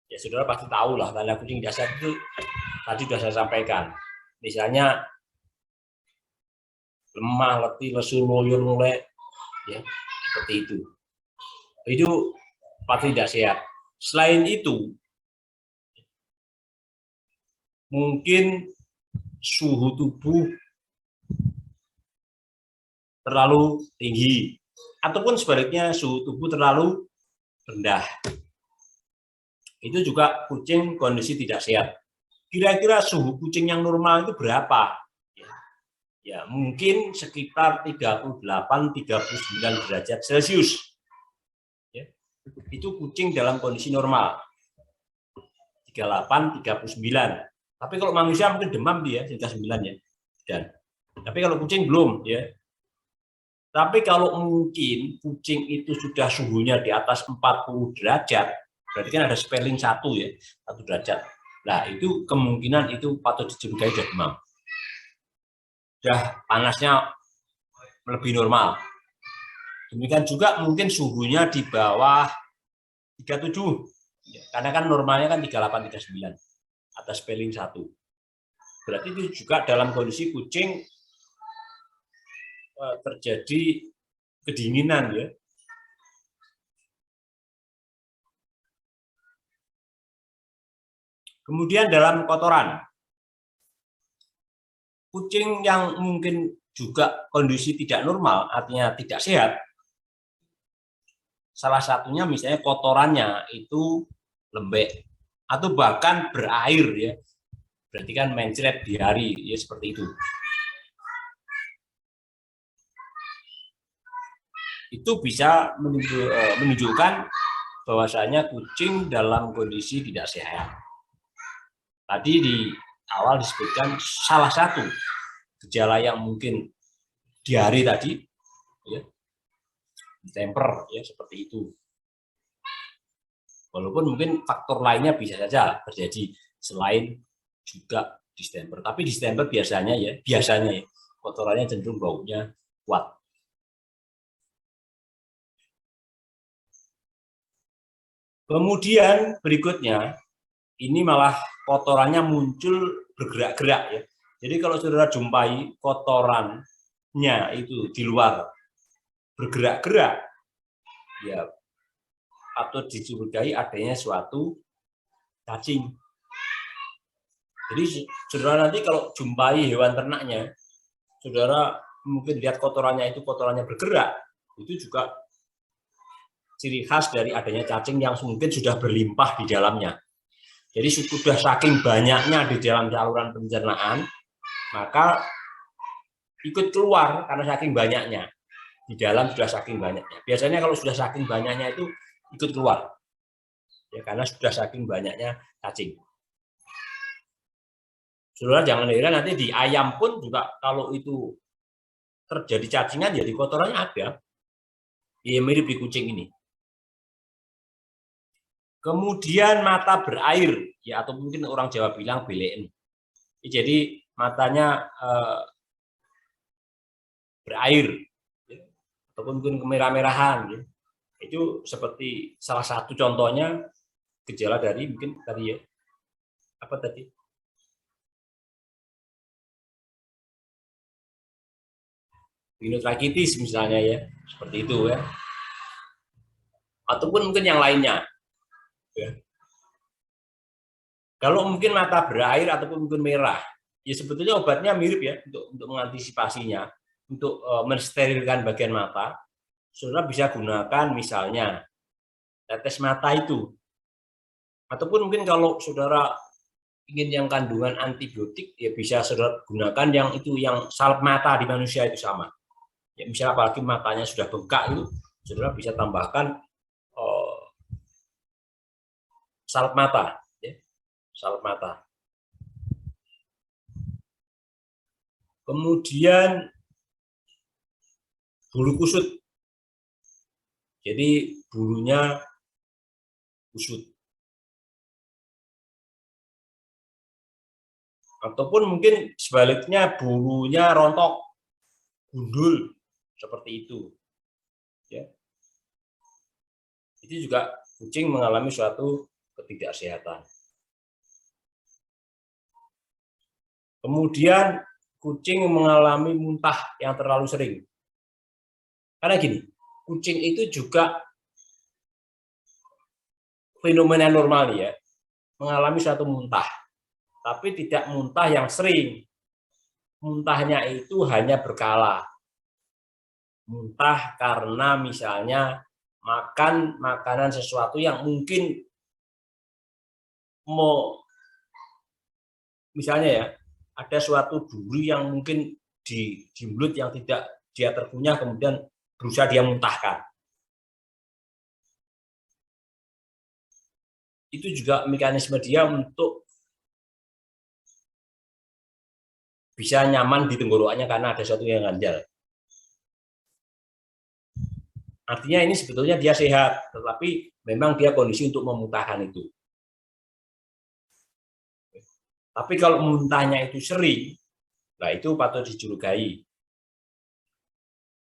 Ya saudara pasti tahu lah tanda kucing tidak sehat itu tadi sudah saya sampaikan. Misalnya lemah, letih, lesu, loyo, mulai, ya seperti itu. Itu pasti tidak sehat. Selain itu, mungkin suhu tubuh terlalu tinggi, ataupun sebaliknya suhu tubuh terlalu rendah. Itu juga kucing kondisi tidak sehat. Kira-kira suhu kucing yang normal itu berapa? Ya, mungkin sekitar 38-39 derajat Celcius. Ya, itu kucing dalam kondisi normal. 38-39. Tapi kalau manusia mungkin demam dia, sekitar 9 ya. Dan, tapi kalau kucing belum ya. Tapi kalau mungkin kucing itu sudah suhunya di atas 40 derajat, berarti kan ada spelling 1 ya, 1 derajat. Nah, itu kemungkinan itu patut dicurigai sudah demam. Sudah panasnya lebih normal. Demikian juga mungkin suhunya di bawah 37. Karena kan normalnya kan 38-39. Atas spelling 1. Berarti itu juga dalam kondisi kucing terjadi kedinginan ya. Kemudian dalam kotoran, kucing yang mungkin juga kondisi tidak normal, artinya tidak sehat, salah satunya misalnya kotorannya itu lembek atau bahkan berair ya, berarti kan mencret diari ya seperti itu. Itu bisa menunjukkan bahwasanya kucing dalam kondisi tidak sehat. Tadi di awal disebutkan salah satu gejala yang mungkin diare tadi, ya, distemper, ya seperti itu. Walaupun mungkin faktor lainnya bisa saja terjadi selain juga distemper. Tapi distemper biasanya ya kotorannya cenderung baunya kuat. Kemudian berikutnya, ini malah kotorannya muncul bergerak-gerak ya. Jadi kalau saudara jumpai kotorannya itu di luar bergerak-gerak, ya atau dicurigai adanya suatu cacing. Jadi saudara nanti kalau jumpai hewan ternaknya, saudara mungkin lihat kotorannya itu kotorannya bergerak, itu juga ciri khas dari adanya cacing yang mungkin sudah berlimpah di dalamnya. Jadi sudah saking banyaknya di dalam saluran pencernaan, maka ikut keluar karena saking banyaknya. Di dalam sudah saking banyaknya. Biasanya kalau sudah saking banyaknya itu ikut keluar. Ya, karena sudah saking banyaknya cacing. Saudara jangan heran nanti di ayam pun juga kalau itu terjadi cacingan, jadi kotorannya ada. Ya mirip di kucing ini. Kemudian mata berair, ya atau mungkin orang Jawa bilang belen. Jadi matanya berair, ya, ataupun mungkin kemerah-merahan, ya. Itu seperti salah satu contohnya gejala dari mungkin tadi ya, apa tadi? Rhinotracheosis misalnya ya, seperti itu ya. Ataupun mungkin yang lainnya. Ya. Kalau mungkin mata berair ataupun mungkin merah, ya sebetulnya obatnya mirip ya untuk mengantisipasinya, untuk mensterilkan bagian mata. Saudara bisa gunakan misalnya tetes mata itu, ataupun mungkin kalau saudara ingin yang kandungan antibiotik, ya bisa saudara gunakan yang itu, yang salep mata di manusia itu sama. Ya misalnya apalagi matanya sudah bengkak itu, saudara bisa tambahkan salep mata, ya, salep mata. Kemudian bulu kusut. Jadi bulunya kusut. Ataupun mungkin sebaliknya bulunya rontok, gundul, seperti itu. Ya. Itu juga kucing mengalami suatu ketidaksehatan. Kemudian kucing mengalami muntah yang terlalu sering. Karena gini, kucing itu juga fenomena normal ya, mengalami suatu muntah, tapi tidak muntah yang sering. Muntahnya itu hanya berkala. Muntah karena misalnya makan makanan sesuatu yang mungkin misalnya ya, ada suatu duri yang mungkin di mulut yang tidak dia terkunyah, kemudian berusaha dia muntahkan. Itu juga mekanisme dia untuk bisa nyaman di tenggorokannya karena ada sesuatu yang ganjal. Artinya ini sebetulnya dia sehat, tetapi memang dia kondisi untuk memuntahkan itu. Tapi kalau muntahnya itu sering, nah itu patut dicurigai.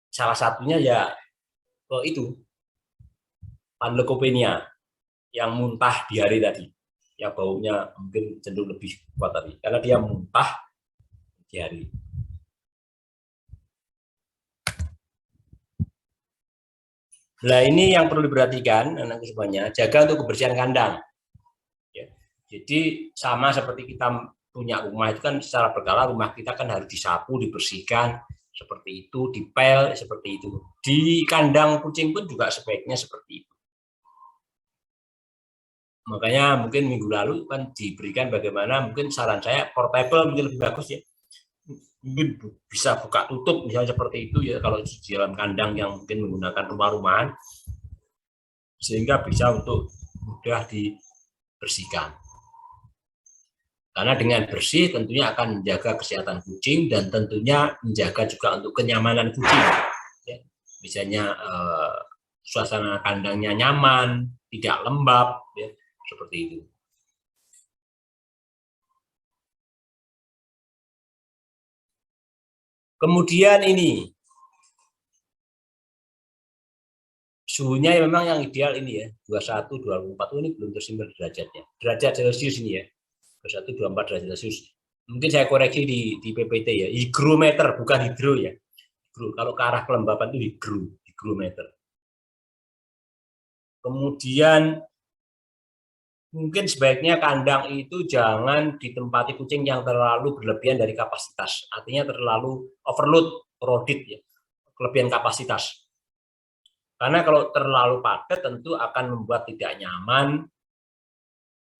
Salah satunya ya itu panleukopenia, yang muntah diare tadi, yang baunya mungkin cenderung lebih kuat tadi, karena dia muntah diare. Nah ini yang perlu diperhatikan anak semuanya, jaga untuk kebersihan kandang. Ya. Jadi sama seperti kita punya rumah itu kan secara berkala, rumah kita kan harus disapu, dibersihkan, seperti itu, dipel, seperti itu. Di kandang kucing pun juga sebaiknya seperti itu. Makanya mungkin minggu lalu kan diberikan bagaimana, mungkin saran saya portable mungkin lebih bagus ya. Mungkin bisa buka tutup misalnya seperti itu ya, kalau di dalam kandang yang mungkin menggunakan rumah-rumahan, sehingga bisa untuk mudah dibersihkan. Karena dengan bersih tentunya akan menjaga kesehatan kucing dan tentunya menjaga juga untuk kenyamanan kucing. Ya. Misalnya suasana kandangnya nyaman, tidak lembab, ya, seperti itu. Kemudian ini suhunya memang yang ideal ini ya, 21, 24, ini belum tersimpan derajatnya. Derajat Celcius ini ya, 21, 24 derajat Celcius. Mungkin saya koreksi di PPT ya, hygrometer bukan hidro ya. Hidro, kalau ke arah kelembapan itu hygrometer. Kemudian mungkin sebaiknya kandang itu jangan ditempati kucing yang terlalu berlebihan dari kapasitas. Artinya terlalu overload, crowded ya, kelebihan kapasitas. Karena kalau terlalu padat tentu akan membuat tidak nyaman,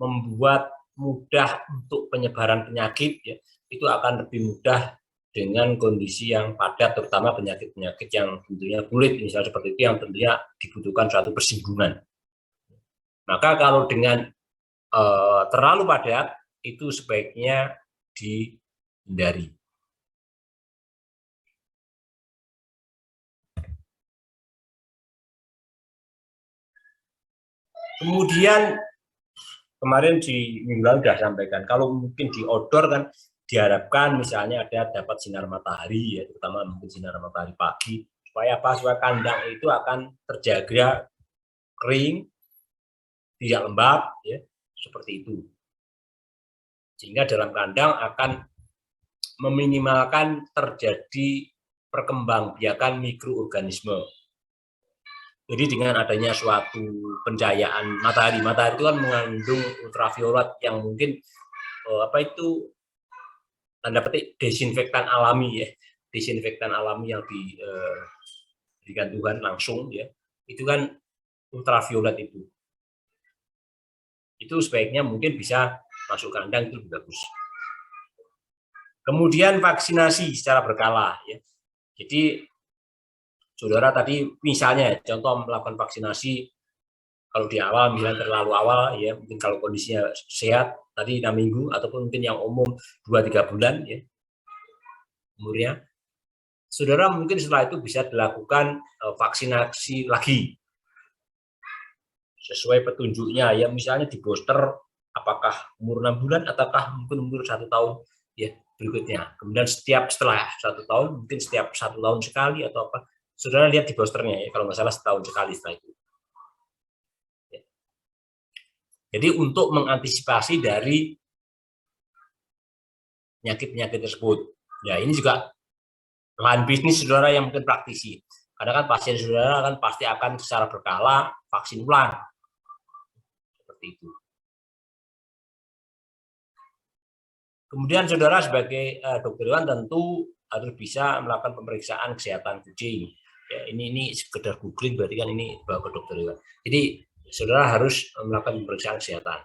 membuat mudah untuk penyebaran penyakit, ya, itu akan lebih mudah dengan kondisi yang padat, terutama penyakit-penyakit yang tentunya kulit, misalnya seperti itu, yang tentunya dibutuhkan suatu persinggungan. Maka kalau dengan terlalu padat, itu sebaiknya dihindari. Kemudian kemarin di minggu lalu sudah sampaikan, kalau mungkin di outdoor kan diharapkan misalnya dapat sinar matahari, ya, terutama mungkin sinar matahari pagi, supaya apa? Supaya kandang itu akan terjaga kering, tidak lembab, ya, seperti itu. Sehingga dalam kandang akan meminimalkan terjadi perkembangbiakan mikroorganisme. Jadi dengan adanya suatu pencahayaan matahari itu kan mengandung ultraviolet yang mungkin tanda petik desinfektan alami, ya, desinfektan alami yang diberikan Tuhan langsung, ya, itu kan ultraviolet itu sebaiknya mungkin bisa masuk kandang, itu bagus. Kemudian vaksinasi secara berkala, ya. Jadi saudara tadi misalnya contoh melakukan vaksinasi kalau di awal misalnya terlalu awal, ya, mungkin kalau kondisinya sehat tadi 6 minggu ataupun mungkin yang umum 2-3 bulan, ya, umurnya, saudara mungkin setelah itu bisa dilakukan vaksinasi lagi sesuai petunjuknya, ya, misalnya di booster apakah umur 6 bulan ataukah mungkin umur 1 tahun, ya, berikutnya. Kemudian setelah 1 tahun, mungkin setiap 1 tahun sekali atau apa, saudara lihat di boosternya, ya, kalau nggak salah setahun sekali setelah itu. Ya. Jadi untuk mengantisipasi dari penyakit-penyakit tersebut. Ya, ini juga lahan bisnis saudara yang mungkin praktisi. Karena kan pasien saudara kan pasti akan secara berkala vaksin ulang. Seperti itu. Kemudian saudara sebagai dokter hewan tentu harus bisa melakukan pemeriksaan kesehatan kucing. Ya, ini sekedar googling berarti kan ini bawa ke dokter hewan. Jadi saudara harus melakukan pemeriksaan kesehatan.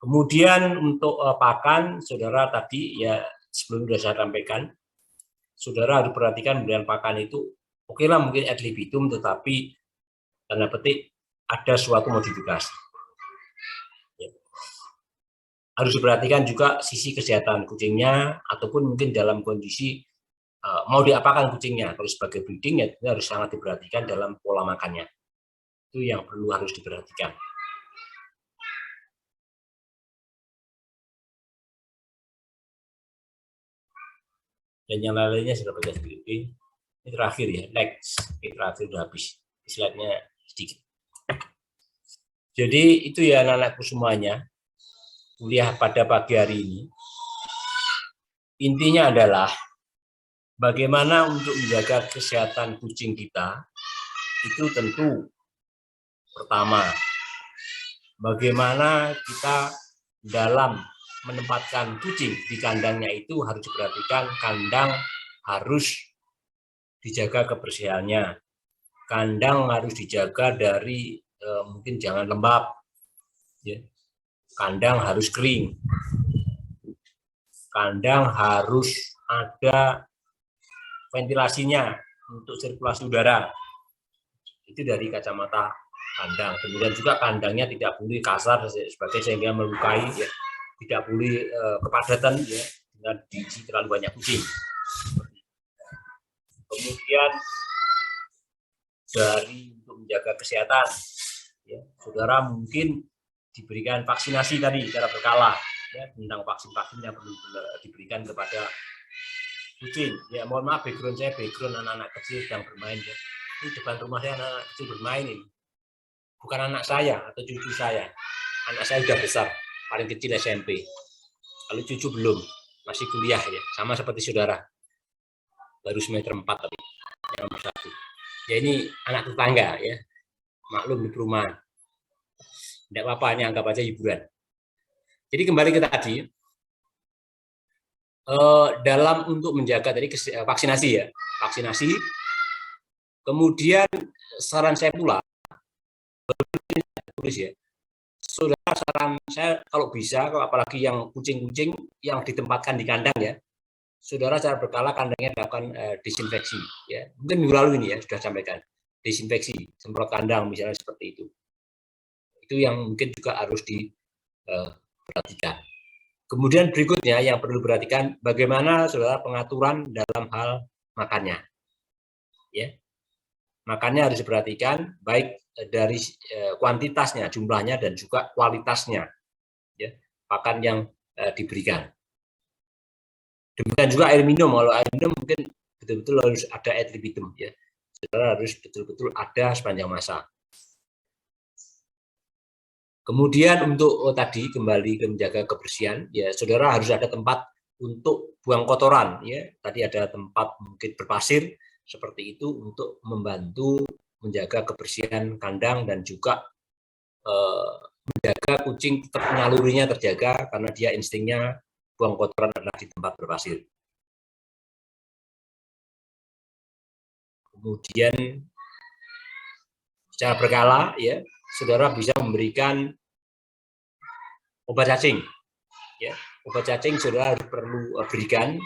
Kemudian untuk pakan, saudara tadi ya sebelum sudah saya sampaikan, saudara harus perhatikan pemberian pakan itu oke lah mungkin ad libitum, tetapi tanda petik ada suatu modifikasi. Ya. Harus diperhatikan juga sisi kesehatan kucingnya ataupun mungkin dalam kondisi mau diapakan kucingnya. Kalau sebagai breeding ya harus sangat diperhatikan dalam pola makannya. Itu yang perlu harus diperhatikan. Dan yang lainnya sudah baca sendiri. Ini terakhir ya, next. Ini terakhir sudah habis. Slide-nya sedikit. Jadi itu ya anak-anakku semuanya. Kuliah pada pagi hari ini. Intinya adalah bagaimana untuk menjaga kesehatan kucing kita. Itu tentu pertama, bagaimana kita dalam menempatkan kucing di kandangnya itu harus diperhatikan kandang harus dijaga kebersihannya. Kandang harus dijaga dari mungkin jangan lembab. Ya. Kandang harus kering. Kandang harus ada ventilasinya untuk sirkulasi udara. Itu dari kacamata kandang. Kemudian juga kandangnya tidak boleh kasar sebagai sehingga melukai, ya. Tidak boleh kepadatan, ya, dengan diisi terlalu banyak kucing. Kemudian dari untuk menjaga kesehatan, ya, saudara mungkin diberikan vaksinasi tadi secara berkala, ya, tentang vaksin-vaksin yang perlu diberikan kepada kucing. Ya, mohon maaf background saya background anak-anak kecil sedang bermain, ya. Ini depan rumah saya anak-anak kecil bermain ini. Bukan anak saya atau cucu saya. Anak saya sudah besar, paling kecil SMP. Kalau cucu belum, masih kuliah, ya, sama seperti saudara. Baru semester 4 tapi yang nomor 1. Ya ini anak tetangga, ya. Maklum di perumahan. Tidak apa-apa, ini anggap aja hiburan. Jadi kembali ke tadi, dalam untuk menjaga tadi vaksinasi, ya, vaksinasi. Kemudian saran saya pula, tulis, ya, saudara, saran saya kalau bisa, kalau apalagi yang kucing-kucing yang ditempatkan di kandang, ya, saudara secara berkala kandangnya dilakukan disinfeksi, ya. Mungkin minggu lalu ini ya sudah sampaikan disinfeksi, semprot kandang misalnya seperti itu. Itu yang mungkin juga harus diperhatikan. Kemudian berikutnya yang perlu diperhatikan bagaimana saudara pengaturan dalam hal makannya, ya. Makanya harus diperhatikan baik dari kuantitasnya, jumlahnya, dan juga kualitasnya, ya, pakan yang diberikan. Demikian juga air minum. Kalau air minum mungkin betul-betul harus ada ad libitum, ya. Saudara harus betul-betul ada sepanjang masa. Kemudian untuk tadi kembali ke menjaga kebersihan, ya saudara harus ada tempat untuk buang kotoran, ya. Tadi ada tempat mungkin berpasir seperti itu untuk membantu menjaga kebersihan kandang dan juga menjaga kucing tetap nalurinya terjaga karena dia instingnya buang kotoran adalah di tempat berpasir. Kemudian secara berkala, ya, saudara bisa memberikan obat cacing, ya. Obat cacing saudara harus perlu berikan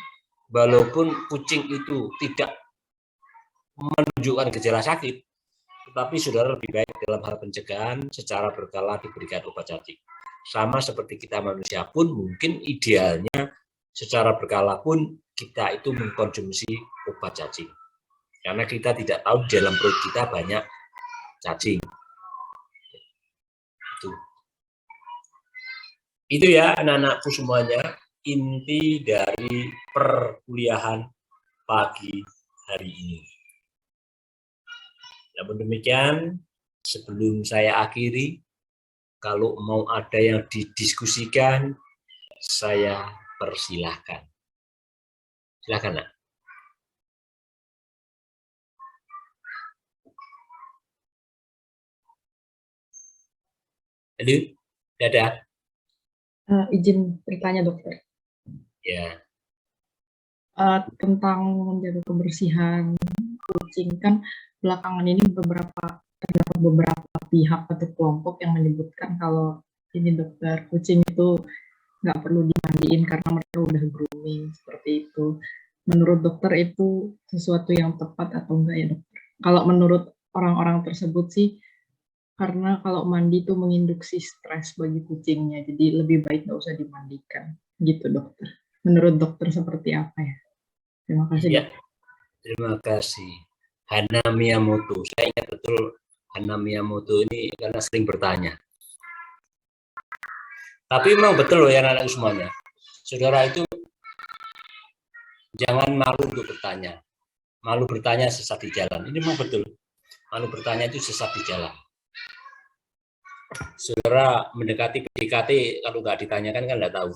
walaupun kucing itu tidak menunjukkan gejala sakit, tetapi saudara lebih baik dalam hal pencegahan secara berkala diberikan obat cacing. Sama seperti kita manusia pun mungkin idealnya secara berkala pun kita itu mengkonsumsi obat cacing. Karena kita tidak tahu di dalam perut kita banyak cacing. Itu ya anak-anakku semuanya, inti dari perkuliahan pagi hari ini. Namun demikian, sebelum saya akhiri, kalau mau ada yang didiskusikan, saya persilahkan. Silakan, Nak. Halo, dadah. Izin bertanya, dokter. Ya. Tentang menjaga kebersihan kucing, kan belakangan ini terdapat beberapa pihak atau kelompok yang menyebutkan kalau ini dokter, kucing itu nggak perlu dimandiin karena mereka udah grooming, seperti itu. Menurut dokter itu sesuatu yang tepat atau enggak ya, dokter? Kalau menurut orang-orang tersebut sih, karena kalau mandi itu menginduksi stres bagi kucingnya, jadi lebih baik nggak usah dimandikan, gitu dokter. Menurut dokter seperti apa ya? Terima kasih, Ya, dokter. terima kasih. Hana Miyamoto, saya ingat betul Hana Miyamoto ini karena sering bertanya. Tapi memang betul loh ya anak-anak semuanya. Saudara itu jangan malu untuk bertanya. Malu bertanya sesat di jalan. Ini memang betul. Malu bertanya itu sesat di jalan. Saudara mendekati PDKT, kalau nggak ditanyakan kan nggak tahu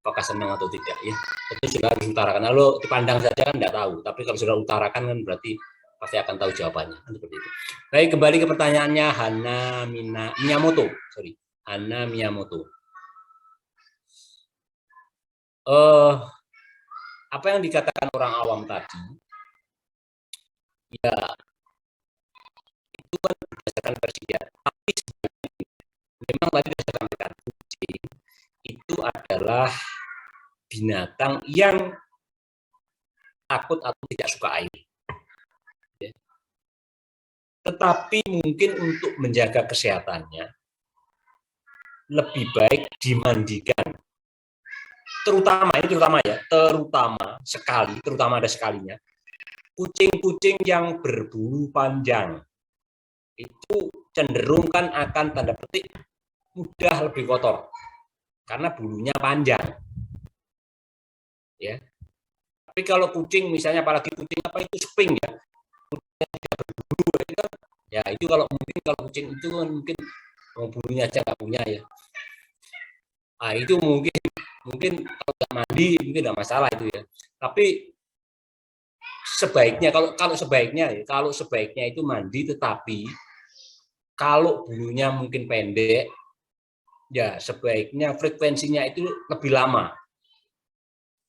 apakah senang atau tidak, ya. Itu sudah harus utarakan. Lalu dipandang saja kan nggak tahu, tapi kalau sudah utarakan kan berarti pasti akan tahu jawabannya. Kan seperti itu. Baik, kembali ke pertanyaannya Hana Miyamoto. Hana Miyamoto. Apa yang dikatakan orang awam tadi, ya itu kan berdasarkan presiden. Tapi memang tadi saya sampaikan, kucing itu adalah binatang yang takut atau tidak suka air. Tetapi mungkin untuk menjaga kesehatannya, lebih baik dimandikan. Terutama ada sekalinya, kucing-kucing yang berbulu panjang. Itu cenderung kan akan tanda petik mudah lebih kotor. Karena bulunya panjang. Ya. Tapi kalau kucing misalnya, apalagi kucing apa itu sping ya, ya itu kalau kucing itu kan mungkin bulunya aja nggak punya ya. Nah itu mungkin kalau nggak mandi mungkin nggak masalah itu ya. Tapi sebaiknya kalau sebaiknya itu mandi, tetapi kalau bulunya mungkin pendek, ya sebaiknya frekuensinya itu lebih lama.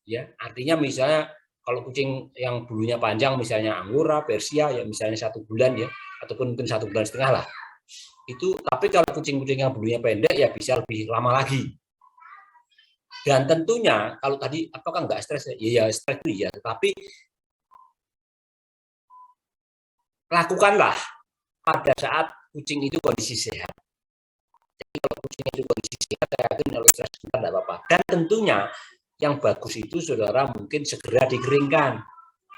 Ya, artinya misalnya kalau kucing yang bulunya panjang, misalnya Angora, Persia, ya misalnya 1 bulan ya, ataupun mungkin 1,5 bulan lah. Itu, tapi kalau kucing-kucing yang bulunya pendek ya bisa lebih lama lagi. Dan tentunya kalau tadi apakah nggak stres? Ya stres itu ya, tapi lakukanlah pada saat kucing itu kondisi sehat. Jadi kalau kucing itu kondisi sehat, saya yakin kalau stres kita tidak apa-apa. Dan tentunya yang bagus itu saudara mungkin segera dikeringkan.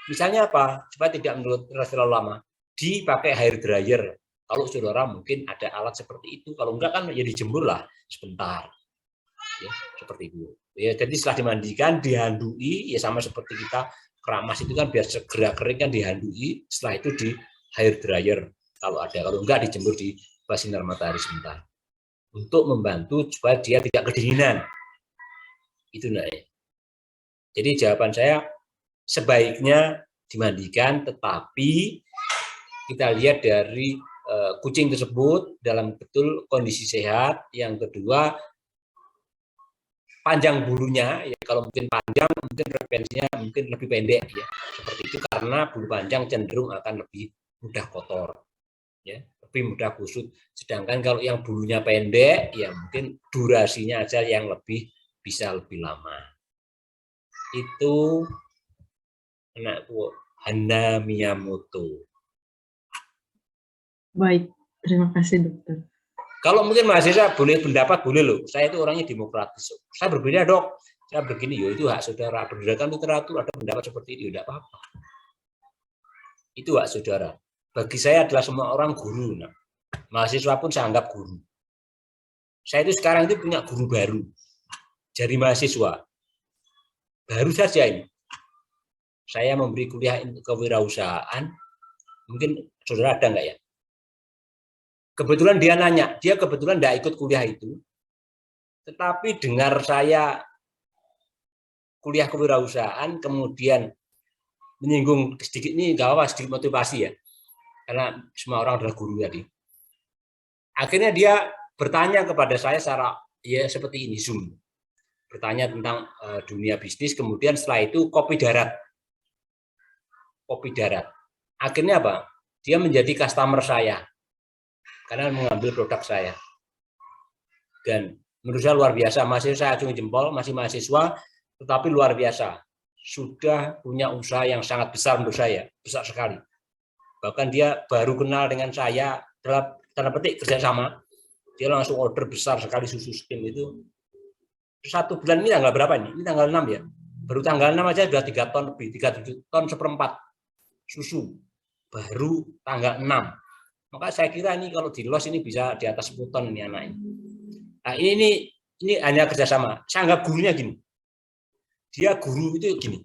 Misalnya apa? Supaya tidak menurut terlalu lama. dipakai hair dryer. Kalau saudara mungkin ada alat seperti itu, kalau enggak kan ya dijemur lah sebentar. Ya, seperti itu. Ya, jadi setelah dimandikan, dihandui, ya sama seperti kita keramas itu kan biar segera kering kan dihandui, setelah itu di hair dryer kalau ada, kalau enggak dijemur di bawah sinar matahari sebentar. Untuk membantu supaya dia tidak kedinginan. Itu nah ya. Jadi jawaban saya sebaiknya dimandikan, tetapi kita lihat dari kucing tersebut dalam betul kondisi sehat. Yang kedua, panjang bulunya, ya kalau mungkin panjang, mungkin frekuensinya mungkin lebih pendek ya. Seperti itu karena bulu panjang cenderung akan lebih mudah kotor. Ya, lebih mudah kusut. Sedangkan kalau yang bulunya pendek, ya mungkin durasinya aja yang bisa lebih lama. Itu anakku Hana Miyamoto. Baik, terima kasih dokter. Kalau mungkin mahasiswa boleh pendapat, boleh loh. Saya itu orangnya demokratis. Saya berbeda dok. Saya begini, yo itu hak saudara. Berdasarkan literatur ada pendapat seperti itu, tidak apa-apa. Itu hak saudara. Bagi saya adalah semua orang guru. Nah, mahasiswa pun saya anggap guru. Saya itu sekarang itu punya guru baru. Dari mahasiswa. Baru saja ini. Saya memberi kuliah kewirausahaan. Mungkin saudara ada nggak ya? Kebetulan dia nanya, dia kebetulan tidak ikut kuliah itu, tetapi dengar saya kuliah kewirausahaan, kemudian menyinggung sedikit, ini nggak apa-apa, sedikit motivasi ya, karena semua orang adalah guru tadi. Akhirnya dia bertanya kepada saya secara ya seperti ini, Zoom. Bertanya tentang dunia bisnis, kemudian setelah itu kopi darat. Kopi darat. Akhirnya apa? Dia menjadi customer saya. Karena mengambil produk saya. Dan menurut saya luar biasa, masih saya acungi jempol, masih mahasiswa, tetapi luar biasa. Sudah punya usaha yang sangat besar menurut saya, besar sekali. Bahkan dia baru kenal dengan saya, dalam tanda petik kerjasama, dia langsung order besar sekali susu skim itu. 1 bulan ini tanggal berapa ini? Ini tanggal 6 ya. Baru tanggal 6 aja sudah 3 ton lebih, 3 ton seperempat susu. Baru tanggal 6. Maka saya kira ini kalau di los ini bisa di atas 10 ton ini anak ini. Nah ini hanya kerjasama. Saya anggap gurunya gini. Dia guru itu gini.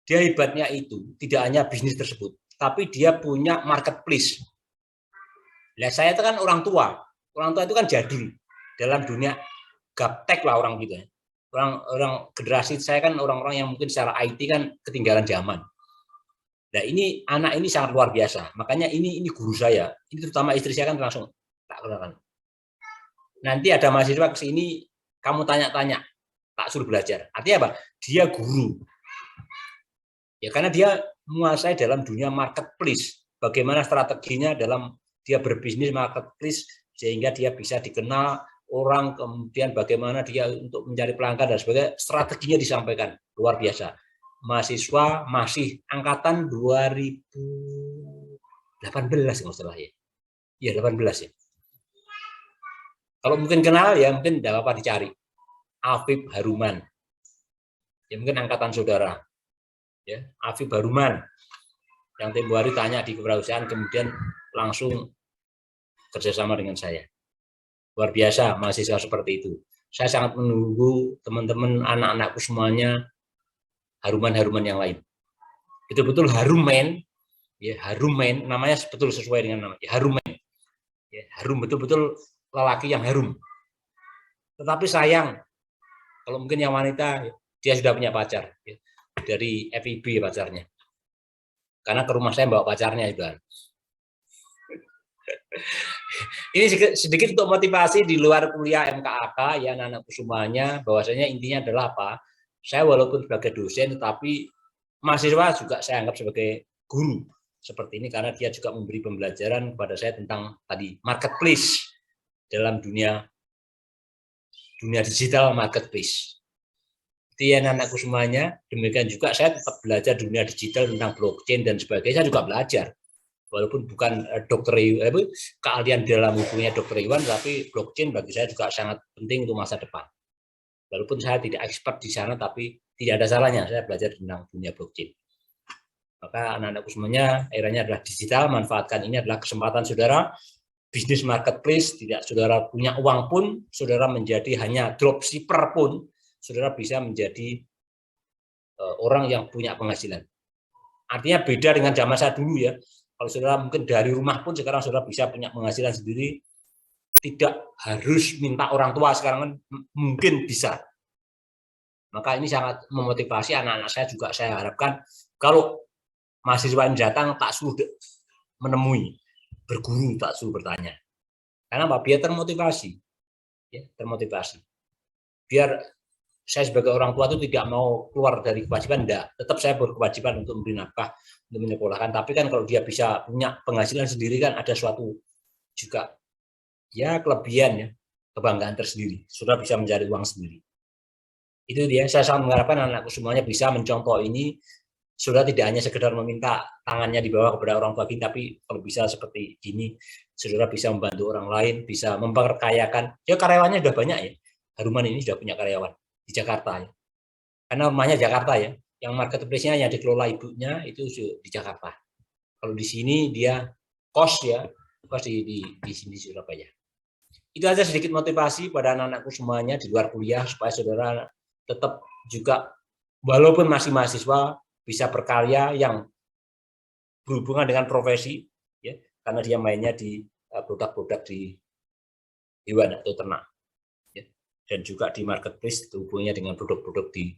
Dia hebatnya itu tidak hanya bisnis tersebut, tapi dia punya marketplace. Nah saya itu kan orang tua. Orang tua itu kan jadul dalam dunia gaptek lah orang gitu. Orang generasi saya kan orang-orang yang mungkin secara IT kan ketinggalan zaman. Nah ini anak ini sangat luar biasa, makanya ini guru saya, ini terutama istri saya kan langsung tak kenalkan. Nanti ada mahasiswa ke sini, kamu tanya-tanya, tak suruh belajar. Artinya apa? Dia guru. Ya karena dia menguasai dalam dunia marketplace, bagaimana strateginya dalam dia berbisnis marketplace sehingga dia bisa dikenal orang, kemudian bagaimana dia untuk mencari pelanggan dan sebagainya, strateginya disampaikan luar biasa. Mahasiswa masih angkatan 2018 kalau salah ya. Iya 18 ya. Kalau mungkin kenal ya mungkin tidak apa-apa dicari. Afif Haruman. Ya mungkin angkatan saudara. Ya, Afif Haruman. Yang tempo hari tanya di kewirausahaan kemudian langsung kerjasama dengan saya. Luar biasa mahasiswa seperti itu. Saya sangat menunggu teman-teman anak-anakku semuanya haruman-haruman yang lain. Betul-betul harum men, ya harum men, namanya betul sesuai dengan nama, ya harum men, ya harum betul-betul lelaki yang harum. Tetapi sayang, kalau mungkin yang wanita dia sudah punya pacar, ya, dari FIB pacarnya, karena ke rumah saya bawa pacarnya juga. Ini sedikit untuk motivasi di luar kuliah MKAK ya anak-anakku semuanya, bahwasanya intinya adalah apa? Saya walaupun sebagai dosen, tetapi mahasiswa juga saya anggap sebagai guru seperti ini karena dia juga memberi pembelajaran kepada saya tentang tadi marketplace dalam dunia digital marketplace. Itu ya anakku semuanya. Demikian juga saya tetap belajar dunia digital tentang blockchain dan sebagainya. Saya juga belajar, walaupun bukan keahlian dalam hubungannya Dr. Iwan, tapi blockchain bagi saya juga sangat penting untuk masa depan. Walaupun saya tidak expert di sana, tapi tidak ada salahnya saya belajar tentang dunia blockchain. Maka anak-anakku semuanya, eranya adalah digital, manfaatkan ini adalah kesempatan saudara, bisnis marketplace, tidak saudara punya uang pun, saudara menjadi hanya dropshipper pun, saudara bisa menjadi orang yang punya penghasilan. Artinya beda dengan zaman saya dulu ya, kalau saudara mungkin dari rumah pun sekarang saudara bisa punya penghasilan sendiri, tidak harus minta orang tua, sekarang kan mungkin bisa. Maka ini sangat memotivasi anak-anak saya juga, saya harapkan kalau mahasiswa yang datang tak suruh menemui, berguru tak suruh bertanya. Karena apa? Biar termotivasi. Ya, termotivasi. Biar saya sebagai orang tua itu tidak mau keluar dari kewajiban, enggak. Tetap saya berkewajiban untuk memberi nafkah, untuk menyekolahkan. Tapi kan kalau dia bisa punya penghasilan sendiri kan ada suatu juga ya kelebihan ya, kebanggaan tersendiri. Sudah bisa mencari uang sendiri. Itu dia, saya sangat mengharapkan anak-anakku semuanya bisa mencontoh ini. Sudah tidak hanya sekedar meminta tangannya di bawah kepada orang tua kita, tapi kalau bisa seperti ini, saudara bisa membantu orang lain, bisa memperkayakan. Ya karyawannya sudah banyak ya. Haruman ini sudah punya karyawan di Jakarta ya. Karena rumahnya Jakarta ya. Yang marketplace-nya yang dikelola ibunya itu di Jakarta. Kalau di sini dia kos ya, kos di sini Surabaya. Itu aja sedikit motivasi pada anak-anakku semuanya di luar kuliah supaya saudara tetap juga walaupun masih mahasiswa bisa berkarya yang berhubungan dengan profesi ya, karena dia mainnya di produk-produk di hewan atau ternak ya, dan juga di marketplace hubungannya dengan produk-produk di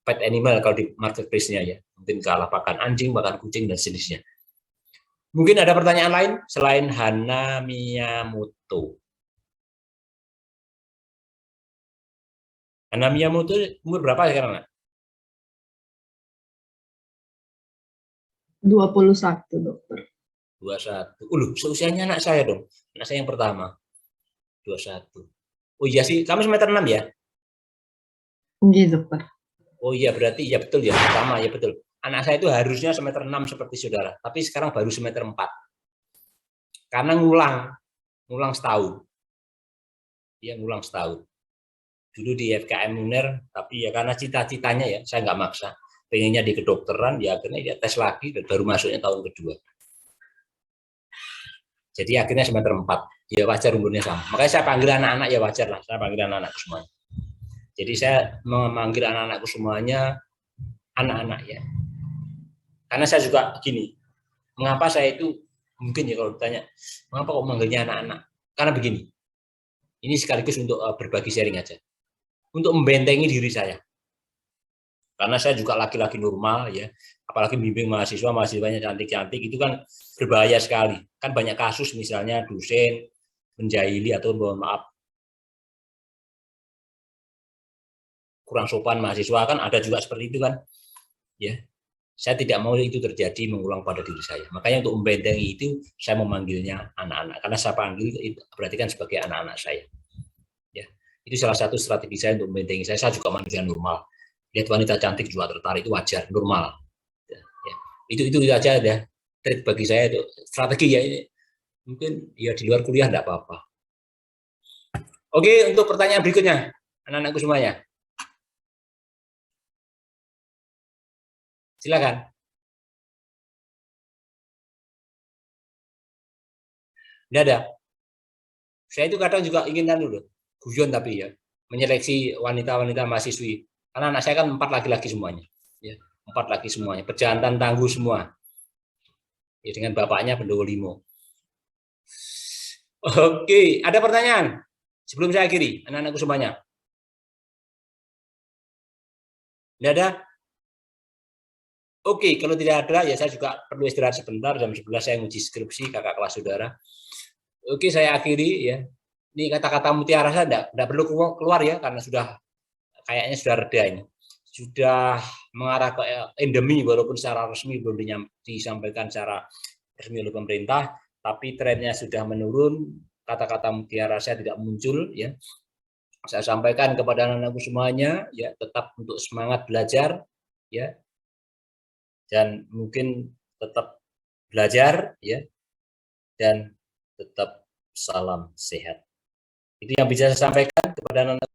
pet animal kalau di marketplace-nya ya, mungkin kalah pakan anjing, pakan kucing dan sejenisnya. Mungkin ada pertanyaan lain selain Hana Miyamoto. Hana Miyamoto umur berapa sekarang? 21, dokter. 21. Seusianya anak saya dong. Anak saya yang pertama. 21. Oh iya sih, kamu semester 6 ya? Iya, dokter. Oh iya, berarti ya betul ya, pertama ya betul. Anak saya itu harusnya semester 6 seperti saudara, tapi sekarang baru semester 4. Karena ngulang setahun. Dia ngulang setahun. Dulu di FKM UNER, tapi ya karena cita-citanya ya, saya nggak maksa. Pengennya di kedokteran, ya akhirnya dia tes lagi, dan baru masuknya tahun kedua. Jadi akhirnya semester 4, ya wajar umurnya sama. Makanya saya panggil anak-anak ya wajar lah, saya panggil anak-anakku semuanya. Jadi saya memanggil anak-anakku semuanya anak-anak ya. Karena saya juga gini, mengapa saya itu mungkin ya kalau ditanya, mengapa kok manggilnya anak-anak? Karena begini, ini sekaligus untuk berbagi sharing aja, untuk membentengi diri saya. Karena saya juga laki-laki normal ya, apalagi bimbing mahasiswanya cantik-cantik itu kan berbahaya sekali. Kan banyak kasus misalnya dosen menjahili atau mohon maaf kurang sopan mahasiswa, kan ada juga seperti itu kan. Ya, saya tidak mau itu terjadi mengulang pada diri saya. Makanya untuk membentengi itu saya memanggilnya anak-anak, karena saya panggil itu berarti kan sebagai anak-anak saya. Ya, itu salah satu strategi saya untuk membentengi saya. Saya juga manusia normal. Lihat wanita cantik juga tertarik, itu wajar, normal. Ya, itu aja ya. Trik bagi saya itu strategi ya, ini mungkin ya di luar kuliah enggak apa-apa. Oke, untuk pertanyaan berikutnya, anak-anakku semuanya. Silakan. Enggak ada. Saya itu kadang juga ingin kan dulu, guyon tapi ya, menyeleksi wanita-wanita mahasiswi. Karena anak saya kan 4 laki-laki semuanya. Ya, 4 laki semuanya, pejantan tangguh semua. Ya, dengan bapaknya Pendowo Limo. Oke, ada pertanyaan? Sebelum saya akhiri, anak-anakku semuanya. Tidak ada? Oke, kalau tidak ada, ya saya juga perlu istirahat sebentar. Jam 11 saya nguji skripsi kakak kelas saudara. Oke, saya akhiri ya. Ini kata-kata mutiara saya tidak perlu keluar ya, karena kayaknya sudah reda ini. Sudah mengarah ke endemi, walaupun secara resmi belum disampaikan secara resmi oleh pemerintah, tapi trennya sudah menurun. Kata-kata mutiara saya tidak muncul ya. Saya sampaikan kepada anak-anakku semuanya ya, tetap untuk semangat belajar ya, dan mungkin tetap belajar ya, dan tetap salam sehat. Itu yang bisa saya sampaikan kepada anak-anak.